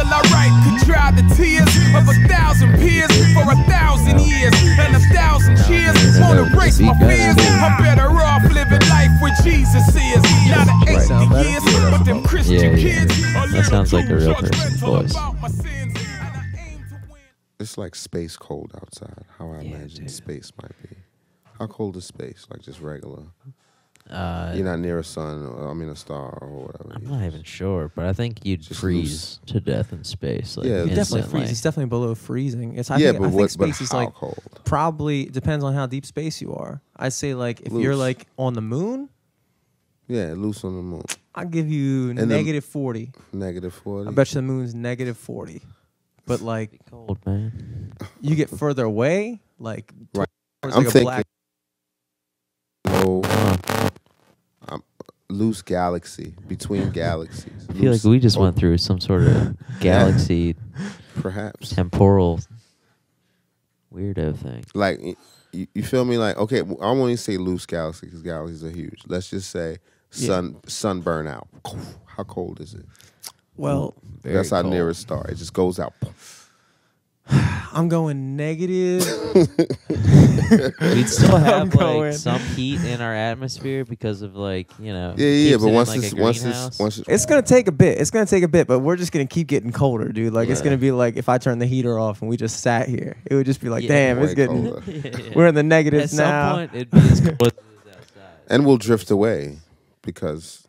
still I write, could dry the tears of 1,000 peers for 1,000 years and 1,000 cheers. Won't erase my fears. I'm better off living life where Jesus is. Not an 80 years, but them Christian kids. That sounds like a real person's voice. It's like space cold outside. How I imagine space might be. How cold is space? Like just regular. You're not near a sun, or I mean a star or whatever. I'm not even sure, but I think you'd Just freeze to death in space. Like, Yeah, It definitely instantly. freezes. It's definitely below freezing. It's I Yeah, think, but I think what? space But is how like cold? probably depends on how deep space you are. I'd say like if you're Loose. like on the moon, Yeah, loose on the moon. I'll give you then- negative 40. Negative 40. I bet you the moon's negative 40. But like Be cold, man. you get further away, like Right. towards, I'm like, a thinking. black. Loose galaxy between galaxies. I feel like we just went through some sort of galaxy perhaps. temporal weirdo thing. Like you feel me? Like okay, I won't even say loose galaxy because galaxies are huge. Let's just say sun burnout. How cold is it? Well, That's our nearest star. It just goes out. I'm going negative. We'd still have going. like some heat in our atmosphere because of like Yeah. keeps But it in, once like, a it's greenhouse. It's gonna take a bit. It's gonna take a bit, but we're just gonna keep getting colder, dude. Like it's Yeah. gonna be like if I turn the heater off and we just sat here, it would just be like, Yeah. damn, Way it's getting. colder. Yeah. We're in the negatives At now. some point, it'd be as cold as it is outside. And we'll drift away because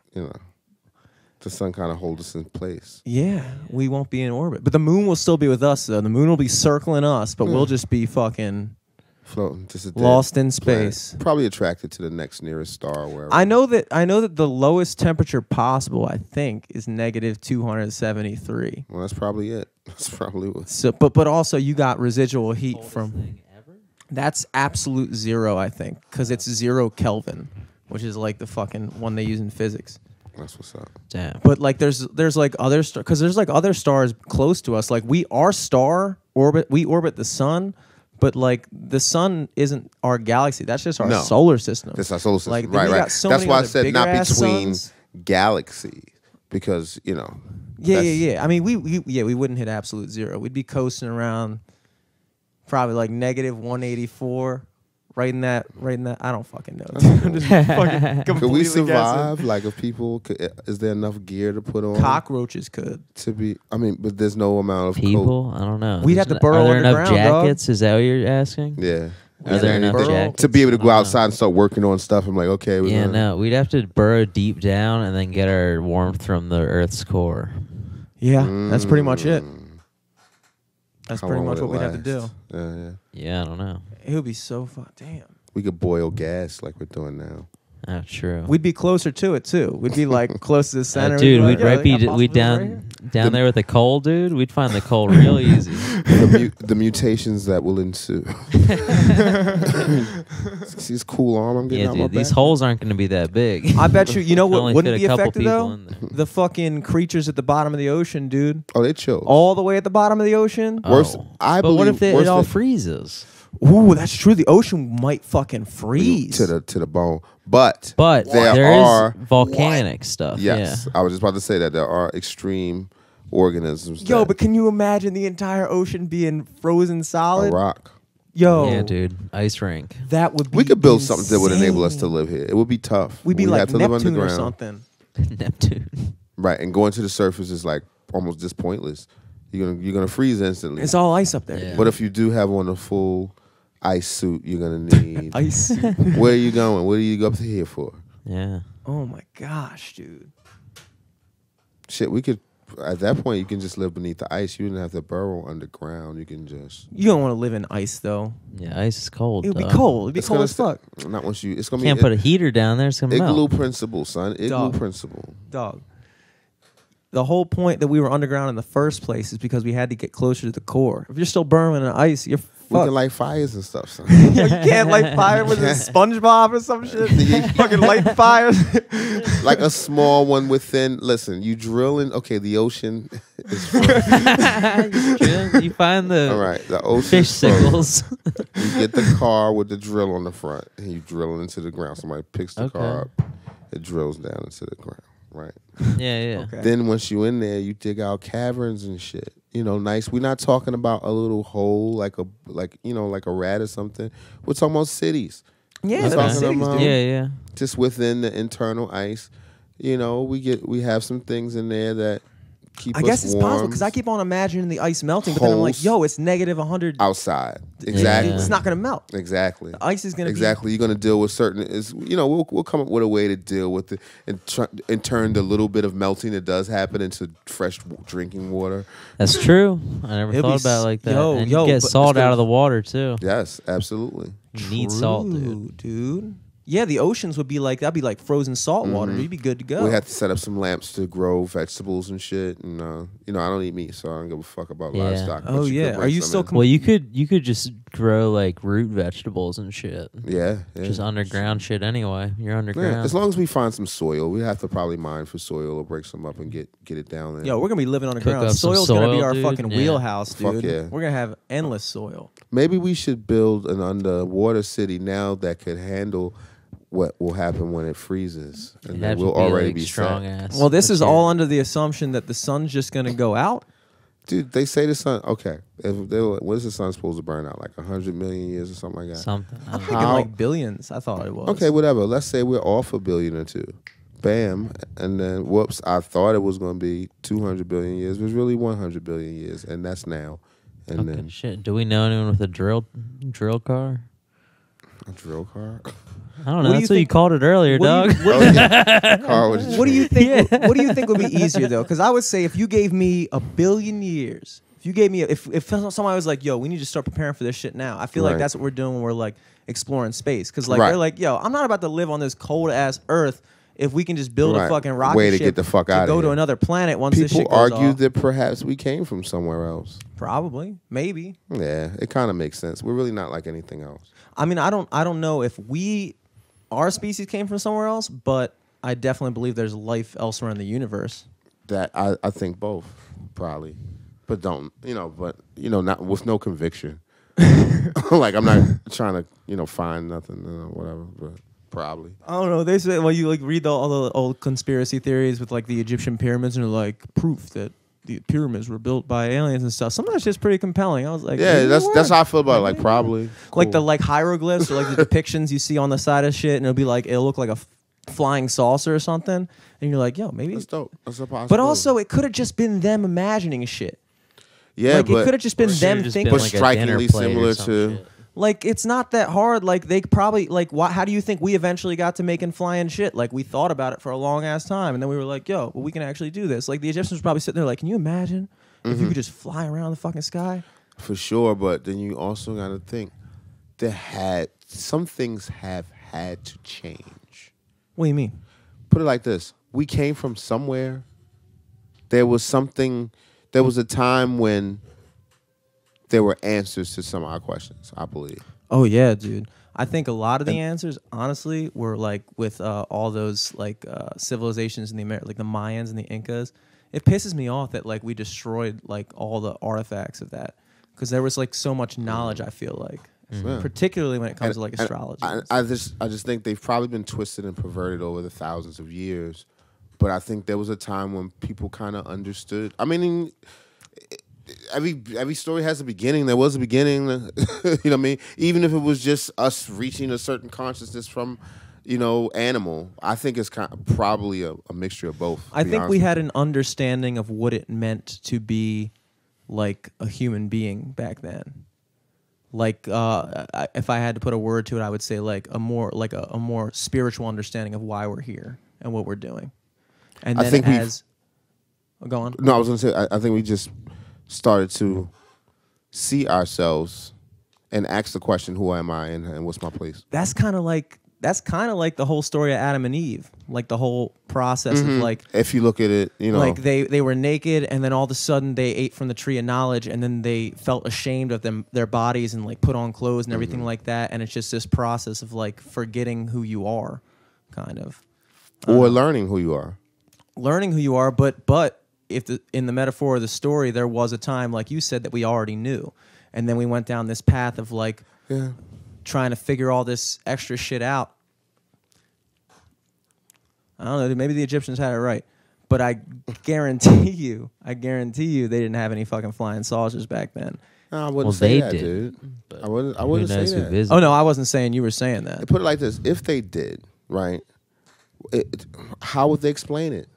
the sun kind of holds us in place. Yeah, we won't be in orbit, but the moon will still be with us. Though the moon will be circling us, but we'll just be fucking Floating, just a dead lost in planet. space. Probably attracted to the next nearest star. Wherever. I know that the lowest temperature possible, I think, is negative 273. Well, that's probably it. That's probably what. So, but also you got residual heat Coldest from. thing ever? That's absolute zero, I think, because it's 0 Kelvin, which is like the fucking one they use in physics. That's what's up. Damn. But like there's like other because there's like other stars close to us. Like our star orbit, we orbit the sun, but like the sun isn't our galaxy. That's just our No. solar system. That's our solar system. Like, right, we right. got so That's many why I other said not bigger-ass between suns. galaxies because Yeah. that's- I mean, we wouldn't hit absolute zero. We'd be coasting around probably like negative 184. Right in that. I don't fucking know. I'm just fucking Could we completely survive? guessing. Like if people, is there enough gear to put on? Cockroaches could. To be, I mean, but there's no amount of coat. People? I don't know. We'd have to burrow Are there enough underground, dog. jackets? Is that what you're asking? Yeah. Are there enough burrow? jackets? To be able to I go don't know. outside and start working on stuff, I'm like, okay. We're Yeah, gonna, no. We'd have to burrow deep down and then get our warmth from the Earth's core. Yeah, that's pretty much it. That's How pretty long much would what it we'd have to do. last? Yeah. Yeah, I don't know. It would be so fun. Damn. We could boil gas like we're doing now. That's true. We'd be closer to it too. We'd be like close to the center. Dude, be we'd like, right be they got we'd possibilities right here. down there with the coal, dude. We'd find the coal real easy. The mutations that will ensue. See this cool arm I'm getting Yeah, out my dude. These back? holes aren't going to be that big. I bet you. You know Can what only wouldn't fit be a couple affected people though? in there. The fucking creatures at the bottom of the ocean, dude. Oh, they chill. All the way at the bottom of the ocean. Worse, Oh. I But what if believe it all worse freezes? Ooh, that's true. The ocean might fucking freeze. to the bone. But But there there is are volcanic stuff. yes, I was just about to say that there are extreme organisms. Yo, that but can you imagine the entire ocean being frozen a solid? rock. Yo, Yeah, dude. Ice rink. that would be. We could build something that would enable us to insane. live here. It would be tough. We'd be We'd like have to live Neptune or underground. something. Neptune. Right, and going to the surface is like almost just pointless. You're gonna freeze instantly. It's all ice up there. Yeah. But if you do have on a full ice suit, you're gonna need. Ice. Where are you going? What are you up here for? Yeah. Oh my gosh, dude. Shit, we could. At that point, you can just live beneath the ice. You wouldn't have to burrow underground. You can just. You don't want to live in ice though. Yeah, ice is cold. It would be dog. cold. It'd be It's cold gonna as fuck. Not once you. It's gonna Can't be. put a heater down there. It's going to Igloo melt. principle, son. Igloo Dog. principle. Dog. The whole point that we were underground in the first place is because we had to get closer to the core. If you're still burrowing in ice, you're We fucked. can light fires and stuff, son. Yo, you can't light fire with a SpongeBob or some shit. Fucking light fires. Like a small one within. Listen, you drill in. Okay, the ocean is. You find the All right, the ocean. fish signals. You get the car with the drill on the front, and you drill it into the ground. Somebody picks the Okay. car up, it drills down into the ground. right? Yeah, yeah. Okay. Then once you in there, you dig out caverns and shit. You know, nice. We're not talking about a little hole like a rat or something. We're talking about cities. Yeah, We're that'd be talking cities, about dude. Yeah, yeah. just within the internal ice. You know, we have some things in there that keep I us guess it's possible warm because I keep on imagining the ice melting, but then I'm like, Holes. yo, it's negative 100. outside. Exactly. Yeah. It's not gonna melt. Exactly. The ice is gonna Exactly. You're gonna deal with certain. We'll come up with a way to deal with it and turn the little bit of melting that does happen into fresh drinking water. That's true. I never It'll thought be about it like that. yo, and yo, you get but salt it's out good. of the water too. Yes, absolutely. You need salt, True, dude. dude. Yeah, the oceans would be like that'd be like frozen salt water. You'd be good to go. We have to set up some lamps to grow vegetables and shit. And I don't eat meat, so I don't give a fuck about Yeah. livestock. but Oh, you yeah. could Are bring you some still in. Well, you could just grow like root vegetables and shit. Yeah. Just underground shit anyway. You're underground. Yeah, as long as we find some soil, we have to probably mine for soil or break some up and get it down there. Yo, we're gonna be living on the Cook ground. up some Soil's gonna be soil, our dude. fucking Yeah. wheelhouse, Fuck dude. yeah. We're gonna have endless soil. Maybe we should build an underwater city now that could handle what will happen when it freezes, and It'd then have to we'll be, already like, be strong set. ass. Well, this is material. all under the assumption that the sun's just gonna go out. Dude, they say the sun. Okay, when's the sun supposed to burn out? Like 100 million years or something like that. something. I I'm don't thinking know. like billions. I thought it was. Okay, whatever. Let's say we're off a billion or two. Bam, and then whoops! I thought it was going to be 200 billion years. It was really 100 billion years, and that's now. And Okay, then shit. Do we know anyone with a drill car? a drill car. I don't What know. do That's you what you think- called it earlier, what dog. do you- Oh yeah, car with a What do you drill. think? What do you think would be easier though? Because I would say if you gave me a billion years, if you gave me, if somebody was like, "Yo, we need to start preparing for this shit now," I feel like Right. that's what we're doing when we're like exploring space. Because like Right. they're like, "Yo, I'm not about to live on this cold ass Earth." If we can just build a Right. fucking rocket Way to ship get the fuck outta go to here. another planet once this People shit goes argue off. that perhaps we came from somewhere else. Probably, maybe. Yeah, it kind of makes sense. We're really not like anything else. I mean, I don't know if our species came from somewhere else, but I definitely believe there's life elsewhere in the universe. That I think both probably, but not with no conviction. Like I'm not trying to find nothing whatever, but probably. I don't know. They say, well, you like read all the old conspiracy theories with like the Egyptian pyramids, and they're like proof that the pyramids were built by aliens and stuff. Some of that's just pretty compelling. I was like, Yeah, maybe that's they that's were. how I feel about it. Like probably Like the Cool. like hieroglyphs or like the depictions you see on the side of shit, and it'll be like it'll look like a flying saucer or something, and you're like, yo, maybe. That's dope. That's a possibility. But also, it could have just been them imagining shit. yeah, like it could but have just been Should've them just thinking. been But like a dinner strikingly plate or similar some to- shit. Like it's not that hard. Like they probably like how do you think we eventually got to making flying shit? Like we thought about it for a long ass time, and then we were like, "Yo, well, we can actually do this." Like the Egyptians were probably sitting there like, "Can you imagine if you could just fly around the fucking sky?" for sure. But then you also got to think some things have had to change. What do you mean? Put it like this: we came from somewhere. There was a time when there were answers to some of our questions, I believe. Oh yeah, dude. I think a lot of the answers, honestly, were like with all those like civilizations in the like the Mayans and the Incas. It pisses me off that like we destroyed like all the artifacts of that because there was like so much knowledge. I feel like, Yeah. particularly when it comes to like And astrology. I just think they've probably been twisted and perverted over the thousands of years. But I think there was a time when people kind of understood. I mean, every story has a beginning. There was a beginning. You know what I mean? Even if it was just us reaching a certain consciousness from, animal. I think it's probably a mixture of both. I think we had an understanding of what it meant to be like a human being back then. Like, if I had to put a word to it, I would say like a more spiritual understanding of why we're here and what we're doing. And I then think go on. No, I was gonna say I think we just started to see ourselves and ask the question, "Who am I and what's my place?" That's kind of like the whole story of Adam and Eve, like the whole process of like. If you look at it, Like they were naked, and then all of a sudden they ate from the tree of knowledge, and then they felt ashamed of their bodies, and like put on clothes and everything like that. And it's just this process of like forgetting who you are, kind of or learning who you are. learning who you are. But if in the metaphor of the story, there was a time, like you said, that we already knew, and then we went down this path of like trying to figure all this extra shit out. I don't know. Maybe the Egyptians had it right, but I guarantee you, they didn't have any fucking flying saucers back then. No, I wouldn't say that, did, dude. but I wouldn't say that. Oh no, I wasn't saying you were saying that. Put it like this: if they did, right? How would they explain it?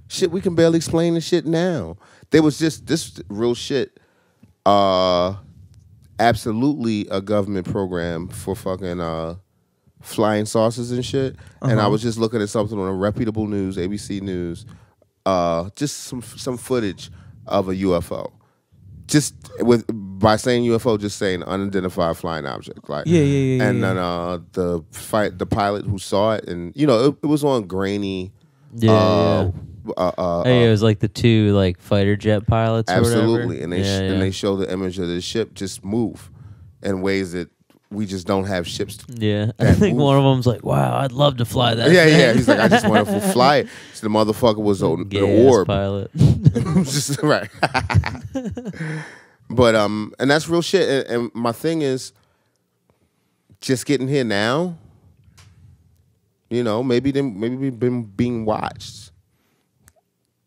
Shit, we can barely explain the shit now. There was just this real shit. Absolutely a government program for fucking flying saucers and shit. And I was just looking at something on a reputable news, ABC News, just some footage of a UFO. Just by saying UFO, just saying unidentified flying object. Like Yeah. And then the pilot who saw it, and you know it was on grainy. Hey, it was like the two like fighter jet pilots. Absolutely, or and whatever. and they show the image of the ship just move in ways that we just don't have ships. Yeah, I think one of them's like, "Wow, I'd love to fly that." Yeah. He's like, I just want to fly it. So the motherfucker was on the orb pilot. just right. But and that's real shit. And my thing is, just getting here now. You know, maybe we've been being watched.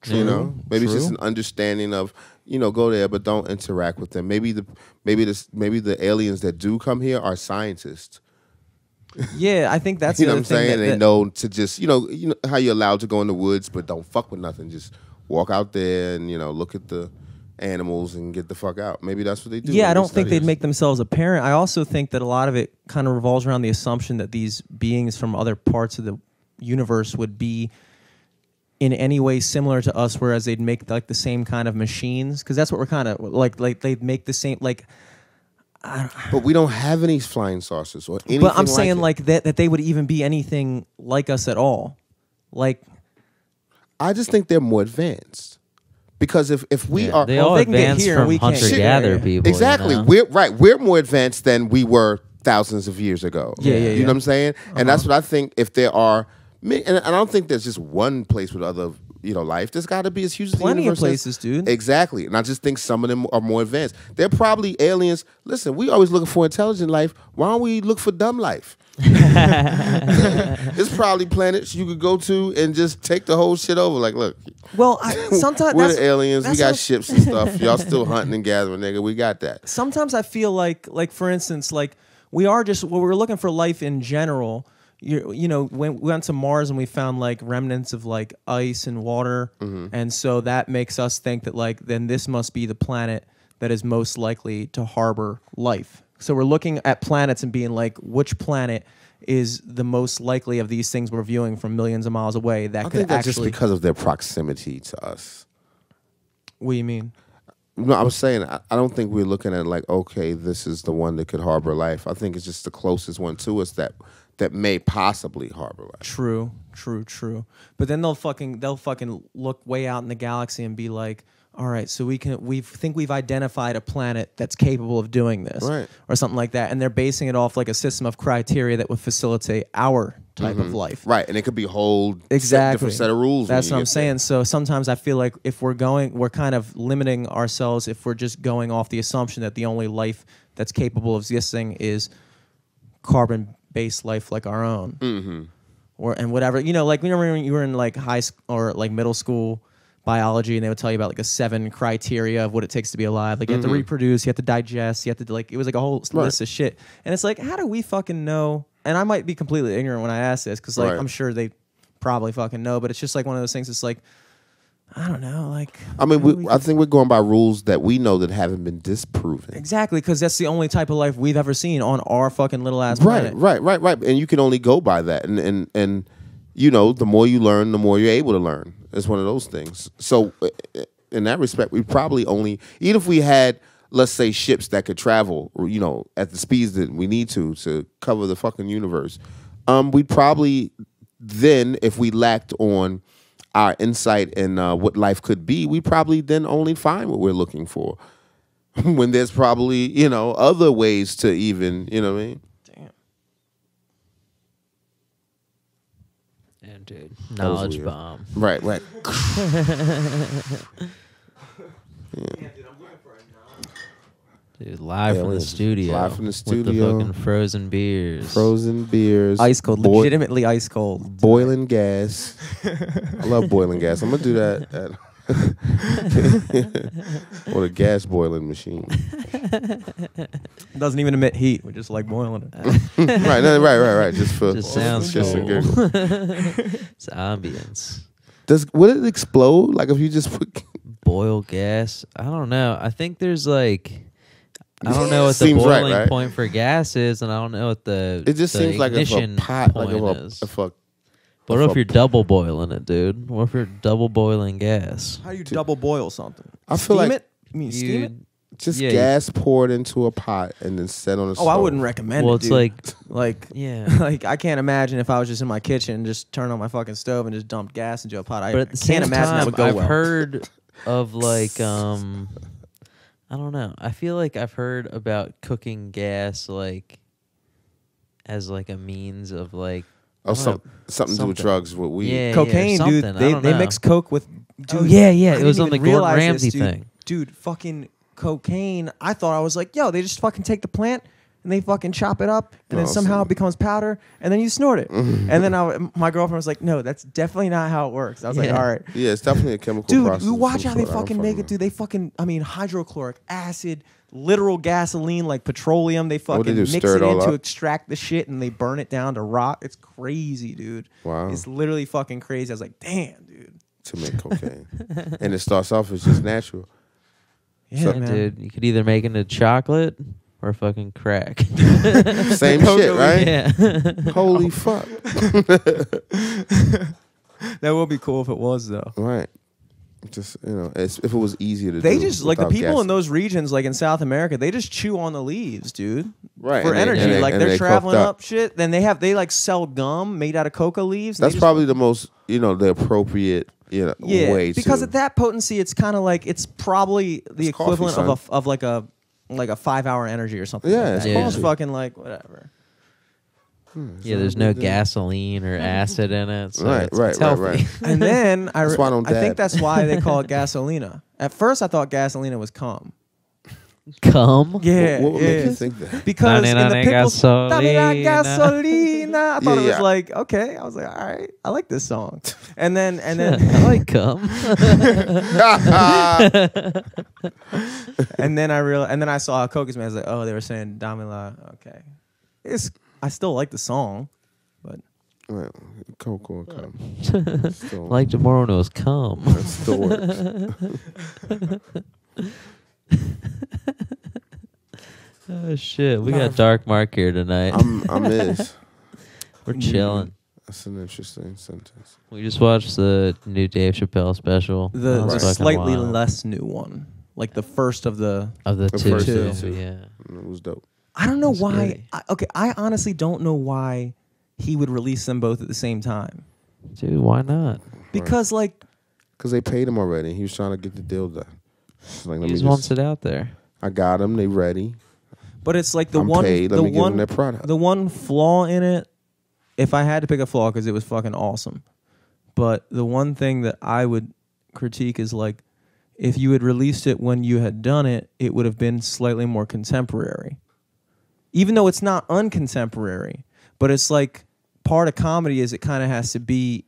True, You know, maybe it's just an understanding of, you know, go there but don't interact with them. Maybe the aliens that do come here are scientists. Yeah, I think that's You the know other what I'm saying? thing They know to just, you know how you're allowed to go in the woods but don't fuck with nothing. Just walk out there and, you know, look at the animals and get the fuck out. Maybe that's what they do. Yeah, I don't think they'd make themselves apparent. I also think that a lot of it kind of revolves around the assumption that these beings from other parts of the universe would be in any way similar to us, whereas they'd make like the same kind of machines, because that's what we're kind of like they'd make the same like. But we don't have any flying saucers or anything. But I'm saying like that they would even be anything like us at all. Like, I just think they're more advanced. Because if we are, they all they can get advanced here, from we can't hunter-gatherer get people. exactly. You know? We're more advanced than we were thousands of years ago. Yeah. You know what I'm saying? And that's what I think. If there are, and I don't think there's just one place with other, you know, life. There's got to be as huge as the plenty of universe is. places, dude. Exactly. And I just think some of them are more advanced. They're probably aliens. Listen, we always looking for intelligent life. Why don't we look for dumb life? There's probably planets you could go to and just take the whole shit over. Like, look, Well, sometimes we're the aliens. We that's got what- ships and stuff. Y'all still hunting and gathering, nigga. We got that. Sometimes I feel like for instance, like we're looking for life in general. You know, when we went to Mars and we found like remnants of like ice and water, and so that makes us think that like then this must be the planet that is most likely to harbor life. So we're looking at planets and being like, which planet is the most likely of these things we're viewing from millions of miles away that I could think that's actually? just because of their proximity to us. What do you mean? No, I was saying I don't think we're looking at like, okay, this is the one that could harbor life. I think it's just the closest one to us that may possibly harbor life. True. But then they'll fucking look way out in the galaxy and be like, all right, so we think we've identified a planet that's capable of doing this, Right. or something like that, and they're basing it off like a system of criteria that would facilitate our type of life. Right, and it could be a whole Exactly. different set of rules. when That's you what I'm get saying. there. So sometimes I feel like if we're kind of limiting ourselves if we're just going off the assumption that the only life that's capable of existing is carbon-based life like our own. And whatever, you know, like remember when you were in like high school or like middle school biology, and they would tell you about like the 7 criteria of what it takes to be alive. Like you have to reproduce, you have to digest, you have to like, it was like a whole list of shit. And it's like, how do we fucking know? And I might be completely ignorant when I ask this, because like Right. I'm sure they probably fucking know, but it's just like one of those things. It's like, I don't know, like. I mean, I think we're going by rules that we know that haven't been disproven. Exactly, because that's the only type of life we've ever seen on our fucking little ass Right, planet. right. And you can only go by that. And you know, the more you learn, the more you're able to learn. It's one of those things. So in that respect, we probably only, even if we had, let's say, ships that could travel, you know, at the speeds that we need to cover the fucking universe, we'd probably then, if we lacked on our insight in what life could be, we probably then only find what we're looking for. When there's probably, you know, other ways to even, you know what I mean? And dude, was knowledge weird. bomb. Right. Dude, live from the Aliens. studio. Live from the With studio. the fucking frozen beers. Frozen beers. Ice cold, legitimately ice cold. Boiling gas. I love boiling gas. I'm going to do that at or a gas boiling machine. It doesn't even emit heat. We just like boiling it. right. Just for Just sounds just a cool. giggle. It's ambience. Would it explode? Like if you just put Boil gas? I don't know. I think there's like... I don't know what the Seems right, boiling right? point for gas is, and I don't know what the it just the seems like if a ignition pot, like point if is. a What if you're double boiling it, dude? What if you're double boiling gas? How do you double boil something? I feel Steam like it? You mean steam it? just Yeah, gas poured into a pot and then set on a stove. Oh, I wouldn't recommend Well, it, it's dude. like, Like, yeah. like I can't imagine if I was just in my kitchen and just turned on my fucking stove and just dumped gas into a pot. But at the can't same imagine time, that would go I've well. heard of like, I don't know. I feel like I've heard about cooking gas like as like a means of like, I Oh, don't know, something to do with something. drugs, what we Yeah, Cocaine, yeah, dude. something. I They don't they know. mix coke with. Dude, Oh, yeah, yeah. I It didn't was on even the Gordon realize this, Ramsay dude. thing. Dude, fucking cocaine. I thought I was like, yo, they just fucking take the plant and they fucking chop it up and then somehow it becomes powder and then you snort it. And then my girlfriend was like, no, that's definitely not how it works. I was like, Yeah. all right. Yeah, it's definitely a chemical Dude, process. you of watch some how they sort. I don't fucking make it, dude. They fucking, I mean, hydrochloric acid, literal gasoline, like petroleum. They they fucking do, mix stir it it all in to up? extract the shit and they burn it down to rock. It's crazy, dude. Wow. It's literally fucking crazy. I was like, damn, dude. To make cocaine. And it starts off as just natural. Yeah, Yeah, man. dude. You could either make it into chocolate or fucking crack. Same shit, right? Yeah. Holy fuck. That would be cool if it was, though. Right. Just, if it was easier to They do. just, like, the without people gas. in those regions, like in South America, they just chew on the leaves, dude. Right, For and they- energy. and they- like, and they're they traveling coked up shit. Then they like sell gum made out of coca leaves. and they That's just- probably the most, the appropriate, Yeah, way because to. at that potency, it's kind of like it's probably the It's coffee, equivalent son. of like a 5-hour energy or something. Yeah, like it's that. coffee. It's fucking like whatever. Yeah, there's no gasoline or acid in it. So Right, it's, right, it's right, healthy. right. And then That's why I don't I think dab. that's why they call it gasolina. At first, I thought gasolina was cum. Cum? Yeah, What would yeah. make you think that? Because in the 99 pickles, gasolina. gasolina. I thought it was Yeah. like okay. I was like, all right, I like this song. And then I like cum. and then I realized, and then I saw Coca's Man. I was like, oh, they were saying Damila. Okay, I still like the song, but Right. Cocoa cum. Still, Like tomorrow knows cum. that still works. Oh shit, we got Dark Mark here tonight. I'm is. We're chilling. That's an interesting sentence. We just watched the new Dave Chappelle special. That the was Right. fucking slightly wild. less new one, like the first of the. of the The two. first two. Yeah. It was dope. I don't know That's why. great. I honestly don't know why he would release them both at the same time. Dude, why not? Because like, Because they paid him already. He was trying to get the deal done. It's like, He just wants it out there. I got them. They ready. but it's like the I'm one, paid. Let the me give one, them their product. the one flaw in it. If I had to pick a flaw, because it was fucking awesome, but the one thing that I would critique is like, if you had released it when you had done it, it would have been slightly more contemporary. Even though it's not uncontemporary, but it's like part of comedy is it kind of has to be,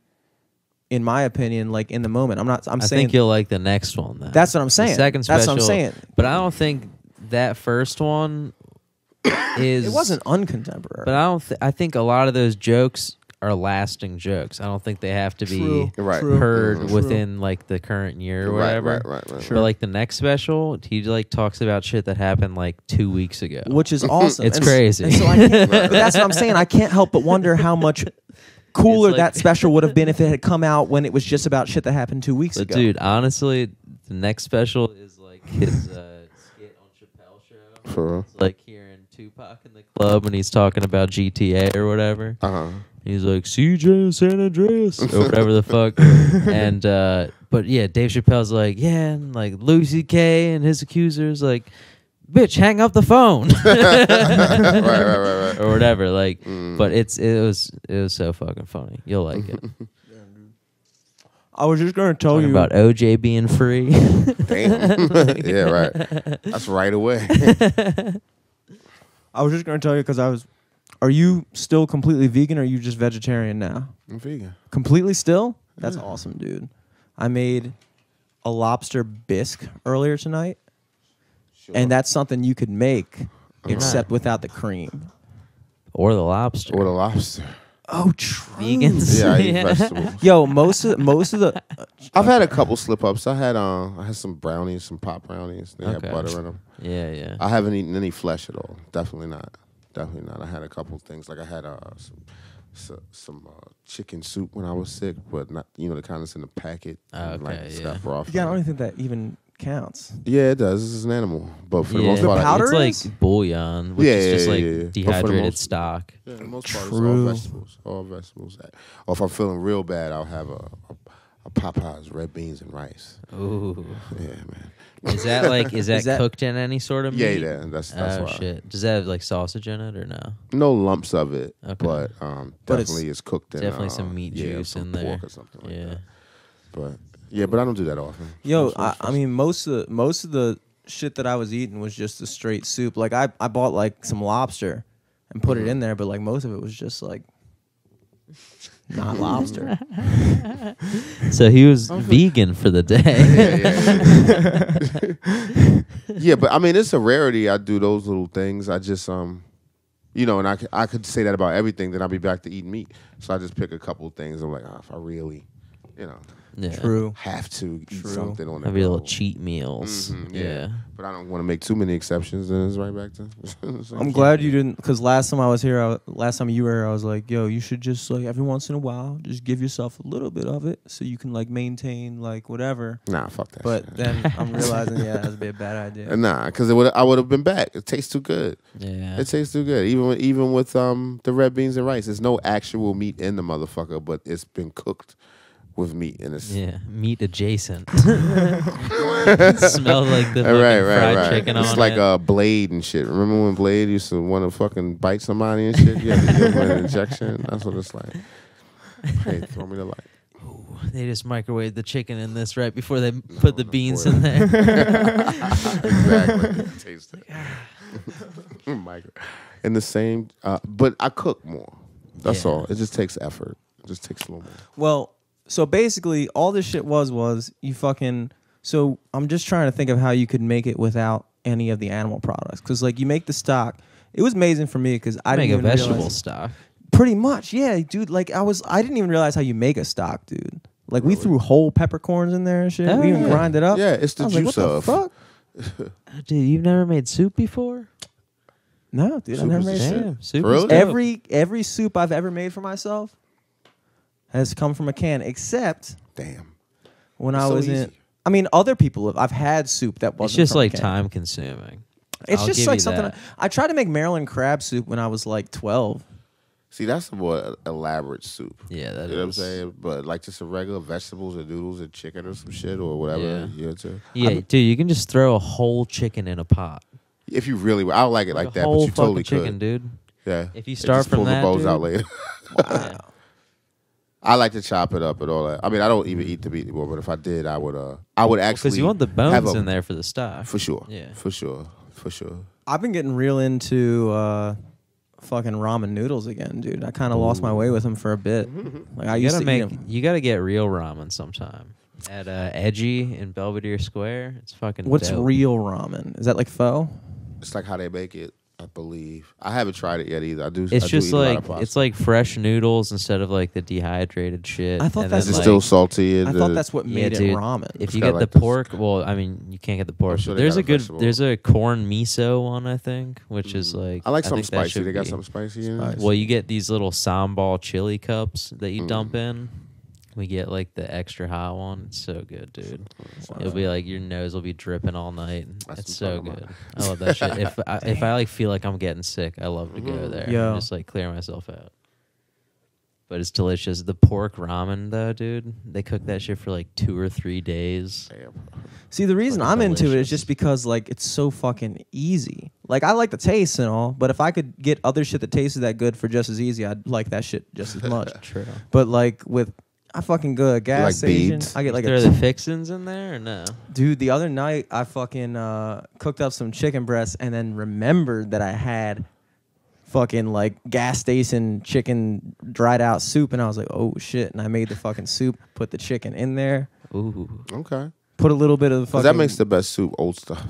in my opinion, like in the moment. I'm I saying think you'll like the next one then. that's what I'm saying. The second special. That's what I'm saying. But I don't think that first one is. It wasn't uncontemporary. But I don't. I think a lot of those jokes are lasting jokes. I don't think they have to be Right. True. heard Mhm. within like the current year or whatever. Right. Sure. But like the next special, he like talks about shit that happened like 2 weeks ago. Which is awesome. It's And crazy. and so I can't, but that's what I'm saying. I can't help but wonder how much cooler It's like- that special would have been if it had come out when it was just about shit that happened 2 weeks But ago. dude, honestly, the next special is like his skit on Chappelle Show. For real. It's like hearing Tupac in the club and he's talking about GTA or whatever. Uh-huh. He's like CJ San Andreas or whatever the fuck. And but yeah, Dave Chappelle's like, yeah, and like Louis K and his accusers like, bitch, hang up the phone. right. Or whatever. Like but it was so fucking funny. You'll like it. I was just gonna tell Talking you about OJ being free. Damn. Yeah, right. That's right away. I was just gonna tell you because I was. Are you still completely vegan or are you just vegetarian now? I'm vegan. Completely still? That's awesome, dude. I made a lobster bisque earlier tonight, and that's something you could make except without the cream. Or the lobster. Or the lobster. Oh, true. Vegans. Yeah, I eat vegetables. Yo, most of the. I've had a couple slip ups. I had some brownies, some pop brownies. They had Okay. butter in them. Yeah, yeah. I haven't eaten any flesh at all. Definitely not. I had a couple things. Like I had some chicken soup when I was sick, but not the kind that's in the packet. Okay, like yeah. stuff broth. Yeah, I don't even think that even counts. Yeah, it does. This is an animal, but for the Yeah. most The part, powder it's is? like bouillon, which Yeah, is just yeah, like yeah, yeah. But for the dehydrated most- stock. Yeah, for the most part, it's True. all vegetables. All vegetables. Or if I'm feeling real bad, I'll have a Popeyes red beans and rice. Ooh. Yeah, man. Is that like Is that- cooked in any sort of meat? Yeah. That's Oh why. shit. Does that have like sausage in it or no? No lumps of it, Okay. but But it's definitely it's cooked in. definitely some meat juice some in there. pork or something like Yeah. that. But I don't do that often. Yo, I mean, most of the shit that I was eating was just a straight soup. Like I bought like some lobster and put it in there, but like most of it was just like not lobster. So he was vegan for the day. Yeah, but I mean, it's a rarity. I do those little things. I just and I could say that about everything. Then I'll be back to eating meat. So I just pick a couple things. I'm like, if I really, Yeah. True. have to eat True. something on the Maybe little go. cheat meals. Yeah. But I don't want to make too many exceptions. Then it's right back to. I'm glad you didn't, because last time I was here, last time you were here, I was like, yo, you should just like every once in a while, just give yourself a little bit of it so you can like maintain like whatever. Nah, fuck that. But shit. then I'm realizing, yeah, that's a bit bad idea. Nah, because I would have been back. It tastes too good. Yeah. It tastes too good. Even with the red beans and rice, there's no actual meat in the motherfucker, but it's been cooked with meat and it's Yeah, meat adjacent. Smelled like the fucking fried chicken It's on like it. a Blade and shit. Remember when Blade used to want to fucking bite somebody and shit? You had to give him an injection. That's what it's like. Hey, throw me the light. They just microwaved the chicken in this right before they put the beans in there. Exactly. Taste it. And the same, but I cook more. That's Yeah. all. It just takes effort. It just takes a little more. Well, so basically, all this shit was you fucking. So I'm just trying to think of how you could make it without any of the animal products, because like you make the stock. It was amazing for me because I Make a didn't even vegetable realize. stock. Pretty much, yeah, dude. Like I didn't even realize how you make a stock, dude. Like we threw whole peppercorns in there and shit. Oh, We even yeah. grind it up. Yeah, it's the I was like, juice what of. the fuck? Dude, you've never made soup before? No, dude, I Soup never is made the soup. shit. Damn, soup For is real? dope. Every soup I've ever made for myself has come from a can, except Damn. when It's I so was in. easy. I mean, other people have. I've had soup that It's wasn't. just from a like can. time consuming. It's I'll just give like you something. that. I tried to make Maryland crab soup when I was like 12. See, that's a more elaborate soup. Yeah, that You know what I'm is. saying? But like just a regular vegetables or noodles or chicken or some shit or whatever. Yeah. You know, too. Yeah, dude, you can just throw a whole chicken in a pot. If you really, I don't like it like a that, whole but you totally fucking could. chicken, dude. Yeah. If you And start just from pull that, the bones out dude. later. Yeah. I like to chop it up and all that. I mean, I don't even eat the meat anymore, but if I did, I would actually. Because you want the have bones a- in there for the stock. For sure. Yeah. For sure. I've been getting real into fucking ramen noodles again, dude. I kind of lost my way with them for a bit. Like I You used gotta to eat make. 'em. You gotta get real ramen sometime. At Edgy in Belvedere Square, it's fucking. What's dope. real ramen? Is that like pho? It's like how they make it, I believe. I haven't tried it yet either. I do. It's I just do eat a lot like of pasta. it's like fresh noodles instead of like the dehydrated shit. I thought and that's then, Is it like, still salty? I thought that's what Yeah, made it dude. ramen. If It's you got, get like, the this- pork, well, I mean, you can't get the pork. sure but they there's got a a good, vegetable. there's a corn miso one, I think, which is like I like something think that spicy. should They got be- something spicy in it. Spicy. Well, you get these little sambal chili cups that you dump Mm. in. We get like the extra hot one. It's so good, dude. It'll be like your nose will be dripping all night. That's It's what I'm so talking good. about. I love that shit. If I like feel like I'm getting sick, I love to go there Yo. and just like clear myself out. But it's delicious. The pork ramen though, dude. They cook that shit for like 2 or 3 days. Damn. See, the reason Fucking I'm into it is delicious. just because like it's so fucking easy. Like I like the taste and all, but if I could get other shit that tasted that good for just as easy, I'd like that shit just as much. True. But like with I fucking go to a gas Like station. beads? I get like Are a the fixins in there or no? dude. The other night I fucking cooked up some chicken breasts and then remembered that I had fucking like gas station chicken dried out soup, and I was like, oh shit! And I made the fucking soup, put the chicken in there, Ooh. Okay. put a little bit of the 'Cause fucking. that makes the best soup, old stuff.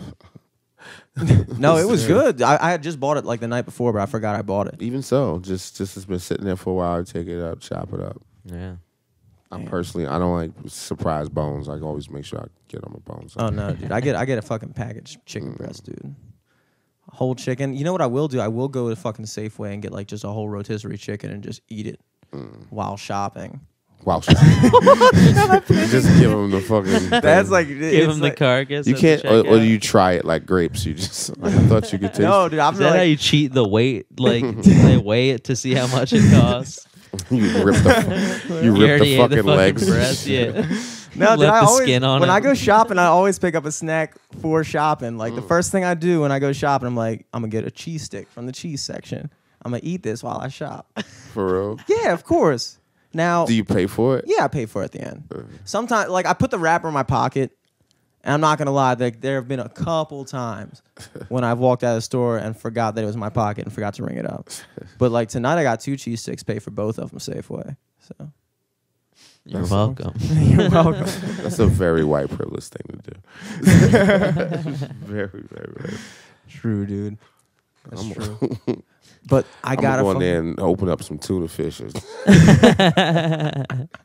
No, it was good. I had just bought it like the night before, but I forgot I bought it. Even so, just it's been sitting there for a while. Take it up, chop it up. Yeah. I don't like surprise bones. I always make sure I get on my bones. Oh no, dude! I get a fucking packaged chicken breast, dude. Whole chicken. You know what I will do? I will go to fucking Safeway and get like just a whole rotisserie chicken and just eat it while shopping. Wow. Just give them the fucking. That's like Give him the carcass. You at the can't, or do checkout. you try it like grapes? You just. I thought you could taste. No, dude. I'm Is that how like, you cheat the weight? Like they weigh it to see how much it costs. You rip the. You rip already the ate fucking legs. breast, yeah. no, dude. left I the always, skin on when it. I go shopping, I always pick up a snack for shopping. Like the first thing I do when I go shopping, I'm like, I'm gonna get a cheese stick from the cheese section. I'm gonna eat this while I shop. For real. Yeah, of course. Now, Do you pay for it? yeah, I pay for it at the end. Sometimes, like I put the wrapper in my pocket, and I'm not gonna lie, like there have been a couple times when I've walked out of the store and forgot that it was in my pocket and forgot to ring it up. But like tonight, I got 2 cheese sticks, pay for both of them Safeway. So You're welcome. you're welcome. That's a very white privilege thing to do. Very, very, very. True, dude. That's I'm- true. But I I'm gotta. gonna go in fucking- there and open up some tuna fish.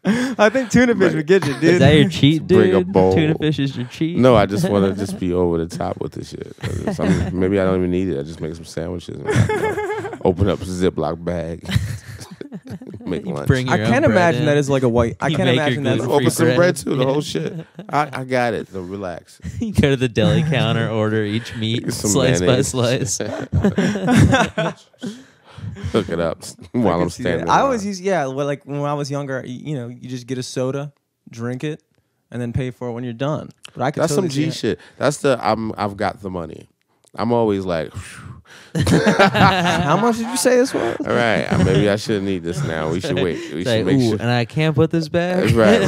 I think tuna fish would get you, dude. Is that your cheat, dude? Bring a bowl. Tuna fish is your cheat? No, I just want to just be over the top with this shit. Maybe I don't even need it. I just make some sandwiches. And open up a Ziploc bag. Make You lunch. bring I your can't own bread imagine in. that is like a white. I You can't make your imagine that. gluten-free Open some bread. bread too. The Yeah. whole shit. I got it. So relax. You go to the deli counter, order each meat Some slice by mayonnaise. slice. Hook it up while I'm See that. standing. I around. always use like when I was younger, you just get a soda, drink it, and then pay for it when you're done. But I could That's some totally G see shit. That's the I've got the money. I'm always like, it. How much did you say this was? all right, maybe I shouldn't need this now. We should wait. We Say, should make ooh, sure. and I can't put this back. Right,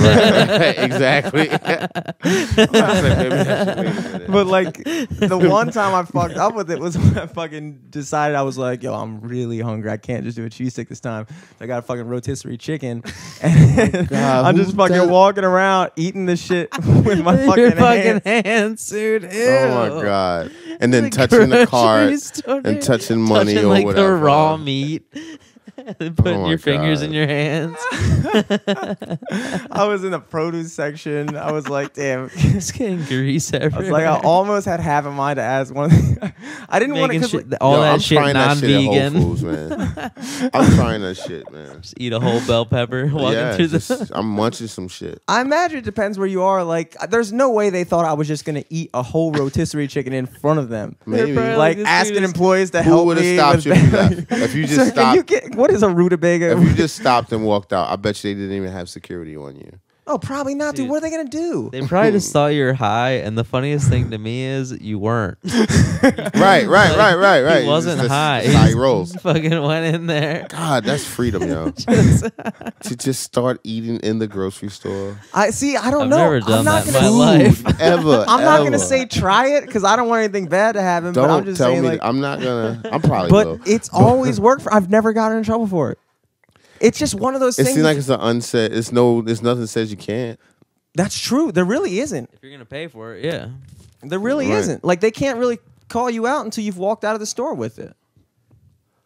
exactly. I was like, maybe I should wait a minute. But like the one time I fucked up with it was when I fucking decided I was like, yo, I'm really hungry. I can't just do a cheese stick this time. I got a fucking rotisserie chicken, and God, I'm who just fucking does- walking around eating this shit with my Your fucking hands. hands, dude. Ew. Oh my god! And then The touching the card grocery store, and touching money touching, or like whatever. the raw meat. And putting my your fingers God. in your hands. I was in the produce section. I was like, damn. It's getting grease I everywhere. was like, I almost had half in mind to ask one. I didn't want to. Making Like, shit, all Yo, that I'm shit trying that shit at Whole non-vegan. Foods, man. I'm trying that shit, man. Just eat a whole bell pepper walking Yeah, through just, I'm munching some shit. I imagine it depends where you are. Like, there's no way they thought I was just gonna eat a whole rotisserie chicken in front of them. Maybe. probably Like this asking dude is- employees to Who help would have me. stopped with you if you that. left? If you So just can you stopped, get what is a rutabaga? if you just stopped and walked out, I bet you they didn't even have security on you. Oh, probably not, dude. Dude. What are they gonna do? They probably just thought you were high, and the funniest thing to me is you weren't. Right. He wasn't That's high. how he rolls. Fucking went in there. God, that's freedom, yo. To just start eating in the grocery store. I see. I don't I've know. never I'm done not that in gonna. my life. Ever. I'm not gonna ever. say try it because I don't want anything bad to happen. Don't but I'm just tell saying, me. like, I'm not gonna. I'm probably. but will. it's always worked. I've never gotten in trouble for it. It's just one of those It things. seems like it's an unsaid. It's no. There's nothing that says you can't. That's true. There really isn't. If you're gonna pay for it, yeah. There really Right. isn't. Like they can't really call you out until you've walked out of the store with it.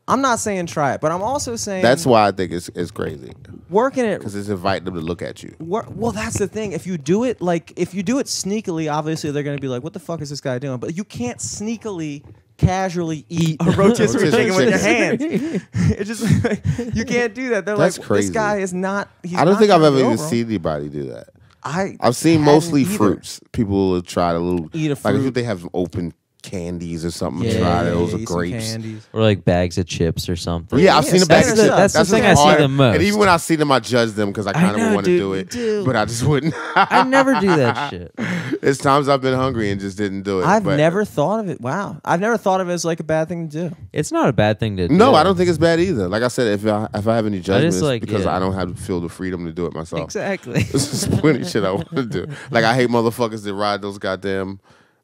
I'm not saying try it, but I'm also saying That's why I think it's crazy working it. because it's inviting them to look at you. Well, that's the thing. If you do it if you do it sneakily, obviously they're gonna be like, "What the fuck is this guy doing?" But you can't sneakily, casually eat a rotisserie chicken with your hands. It's just like, you can't do that. They're That's like, crazy. "This guy is not." He's I don't not think I've gonna ever go even wrong. seen anybody do that. I've seen mostly fruits. People will try to Eat a like fruit. if they have open candies or something. Yeah, try those are eat some grapes. candies. Or like bags of chips or something. Yeah, I've seen a bag of That's the- chips. that's the thing I see hard. the most. And even when I see them, I judge them because I kind of know, want to dude, do it, dude. but I just wouldn't. I never do that shit. It's times I've been hungry and just didn't do it. I've but- never thought of it. Wow, I've never thought of it as like a bad thing to do. It's not a bad thing to do. No, I don't think it's bad either. Like I said, if I have any judgment, it's like, because yeah. I don't have feel the freedom to do it myself. Exactly. This is plenty shit I want to do. Like I hate motherfuckers that ride those goddamn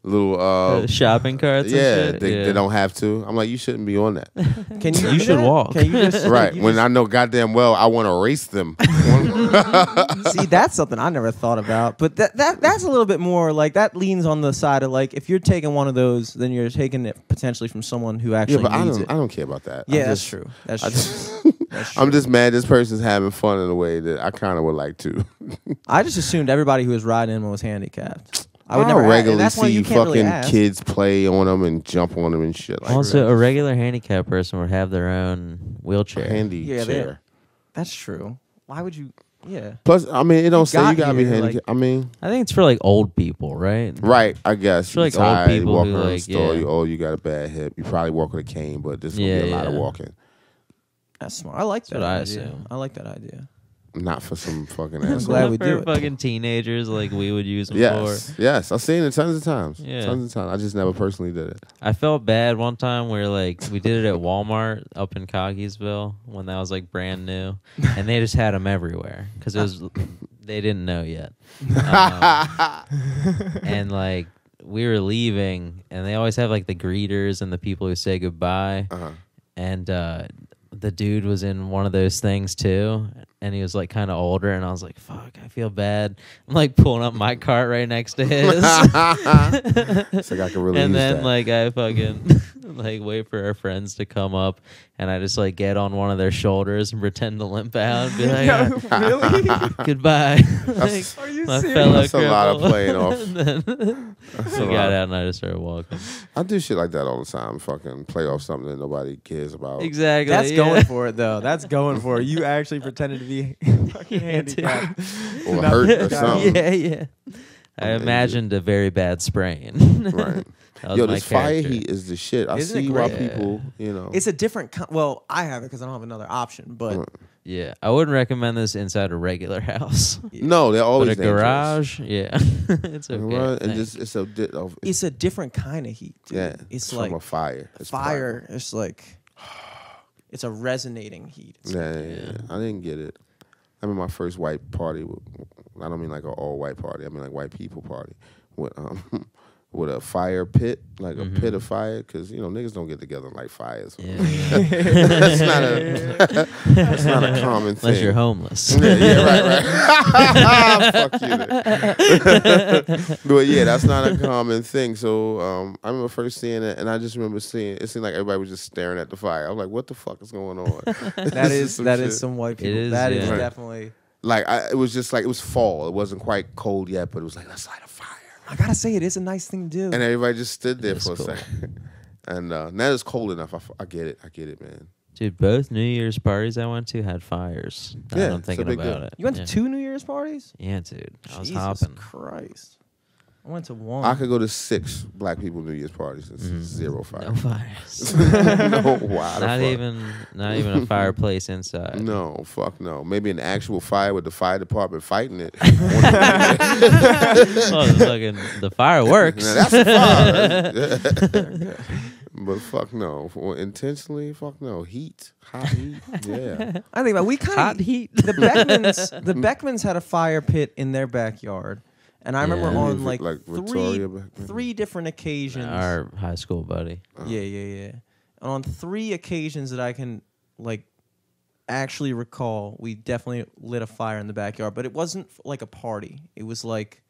little Shopping carts. yeah, and shit? they don't have to. I'm like, you shouldn't be on that. Can you? You do should that? walk. Can you just Right. you When just- I know goddamn well I want to race them. See, that's something I never thought about. But that's a little bit more like that leans on the side of like if you're taking one of those, then you're taking it potentially from someone who Yeah, actually but I needs don't it. I don't care about that. Yeah, I that's just- true. That's I true. just- That's true. I'm just mad this person's having fun in a way that I kind of would like to. I just assumed everybody who was riding them was handicapped. I would I never regularly that's why see you can't really fucking ask. kids play on them and jump on them and shit. Like Also, a regular handicapped person would have their own wheelchair. handy Yeah, chair. That's true. Why would you? Yeah. Plus, I mean, it don't say you got gotta be here, like- handicapped. I mean, I think it's for like old people, right? right? I guess. For, like, You're old tired, you people walk who, around the like, store. yeah. You got a bad hip. You probably walk with a cane, but there's gonna Yeah, be a lot of yeah. walking. That's smart. I like that what I idea. assume. I like that idea. Not for some fucking I'm asshole. glad we for do it. fucking teenagers like we would use them Yes, for. yes. I've seen it tons of times. Yeah. Tons of times. I just never personally did it. I felt bad one time where like we did it at Walmart up in Coggiesville when that was like brand new, and they just had them everywhere because it was they didn't know yet, and like we were leaving, and they always have like the greeters and the people who say goodbye, Uh-huh. and the dude was in one of those things too, and he was like kind of older, and I was like, fuck, I feel bad. I'm like pulling up my cart right next to his. It's like I can really And use then that. like I fucking like wait for our friends to come up, and I just like get on one of their shoulders and pretend to limp out and be like, really? goodbye. like, Are you my serious? fellow That's a lot of cripple. playing off. And then That's we a got lot. out and I just started walking. I do shit like that all the time. Fucking play off something that nobody cares about. Exactly. That's yeah. going for it though. That's going for it. You actually pretended to be fucking handicapped. Or Not hurt or the guy. something. Yeah, yeah. I Amazing. imagined a very bad sprain. Right. That was Yo, my this fire character. heat is the shit. I Isn't it see why great? people, you know. It's a different. Well, I have it because I don't have another option. But Yeah, I wouldn't recommend this inside a regular house. no, they're But always a dangerous. garage, yeah, it's okay. Right? And Thanks. just it's a it's a different kind of heat. Dude. yeah. It's from like a fire. It's fire. It's like it's a resonating heat. It's Yeah, I didn't get it. I mean, my first white party. I don't mean like an all white party. I mean like white people party with with a fire pit, like a pit of fire, because you know niggas don't get together and light fires. Yeah, That's not a common thing. unless you're homeless. right. Fuck you. Then. But yeah, that's not a common thing. So I remember first seeing it, and I just remember seeing it seemed like everybody was just staring at the fire. I was like, "What the fuck is going on?" That is some that shit. is some white people. is, That is yeah. definitely. Like it was just like it was fall. It wasn't quite cold yet, but it was like let's light a fire. I gotta say, it is a nice thing to do. And everybody just stood there That's for cool. a second. And now it's cold enough. I get it. I get it, man. Dude, both New Year's parties I went to had fires. Now Yeah, that I'm it's a thinking big about deal. it. You went yeah. to 2 New Year's parties? Yeah, dude. I was Jesus hopping. Christ. I went to 1. I could go to 6 black people New Year's parties. It's 0 fire. No fires. No, why the not fuck? even a fireplace inside. No, fuck no. Maybe an actual fire with the fire department fighting it. Oh, the fireworks. Now, that's a fire. But fuck no. Intentionally, fuck no. Heat. Hot heat. Yeah. I think about we kind Hot of heat. the Beckmans had a fire pit in their backyard. And I remember Yeah. on like, Victoria back then? 3 different occasions. Our high school buddy. Yeah. And on 3 occasions that I can like actually recall, we definitely lit a fire in the backyard, but it wasn't like a party. It was like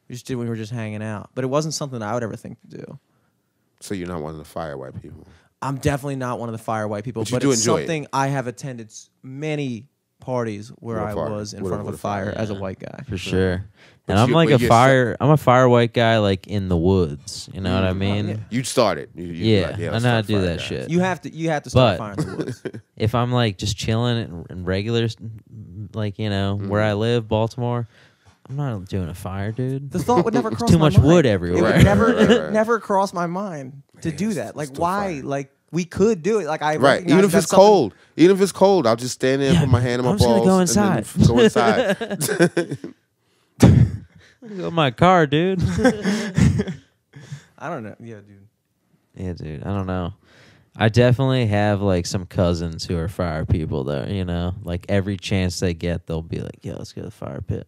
we just did when we were just hanging out. But it wasn't something I would ever think to do. So you're not one of the fire white people. I'm definitely not one of the fire white people, But you but do it's enjoy it. something I have attended many parties where With a I fire. was in With a- front of a with a fire, fire as a yeah. white guy. For sure. But And I'm you- like but a you're fire. I'm a fire white guy, like in the woods. You know what I mean? You'd start it. You'd be Yeah, like, I let's know how start to do fire, that guys. shit. You have to start But- fire in the woods. If I'm like just chilling in regular, like you know where I live, Baltimore, I'm not doing a fire, dude. The thought would never There's cross too my much mind. wood It everywhere. would never, Right, it would right. never cross my mind to do that. Like, still why? fire. Like, we could do it. Like, I Right. recognize Even if that's it's something- cold. Even if it's cold, I'll just stand there and put my hand in my I'm just gonna balls. go and then go inside. Go my car, dude. I don't know. Yeah, dude. Yeah, dude. I don't know. I definitely have like some cousins who are fire people though, you know. Like every chance they get, they'll be like, "Yo, let's go to the fire pit."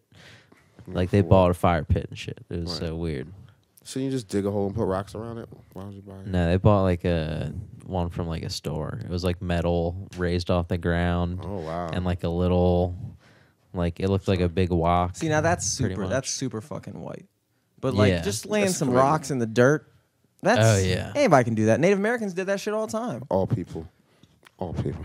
Like they bought a fire pit and shit. It was so weird. Shouldn't you just dig a hole and put rocks around it? Why would you buy it? No, they bought like a one from like a store. It was like metal raised off the ground. Oh wow. And like a little, like it looked like a big wok. See, now that's pretty super. much. That's super fucking white. But like Yeah. just laying That's some great. rocks in the dirt. That's Oh, yeah. Anybody can do that. Native Americans did that shit all the time. All people. I'm True. sure.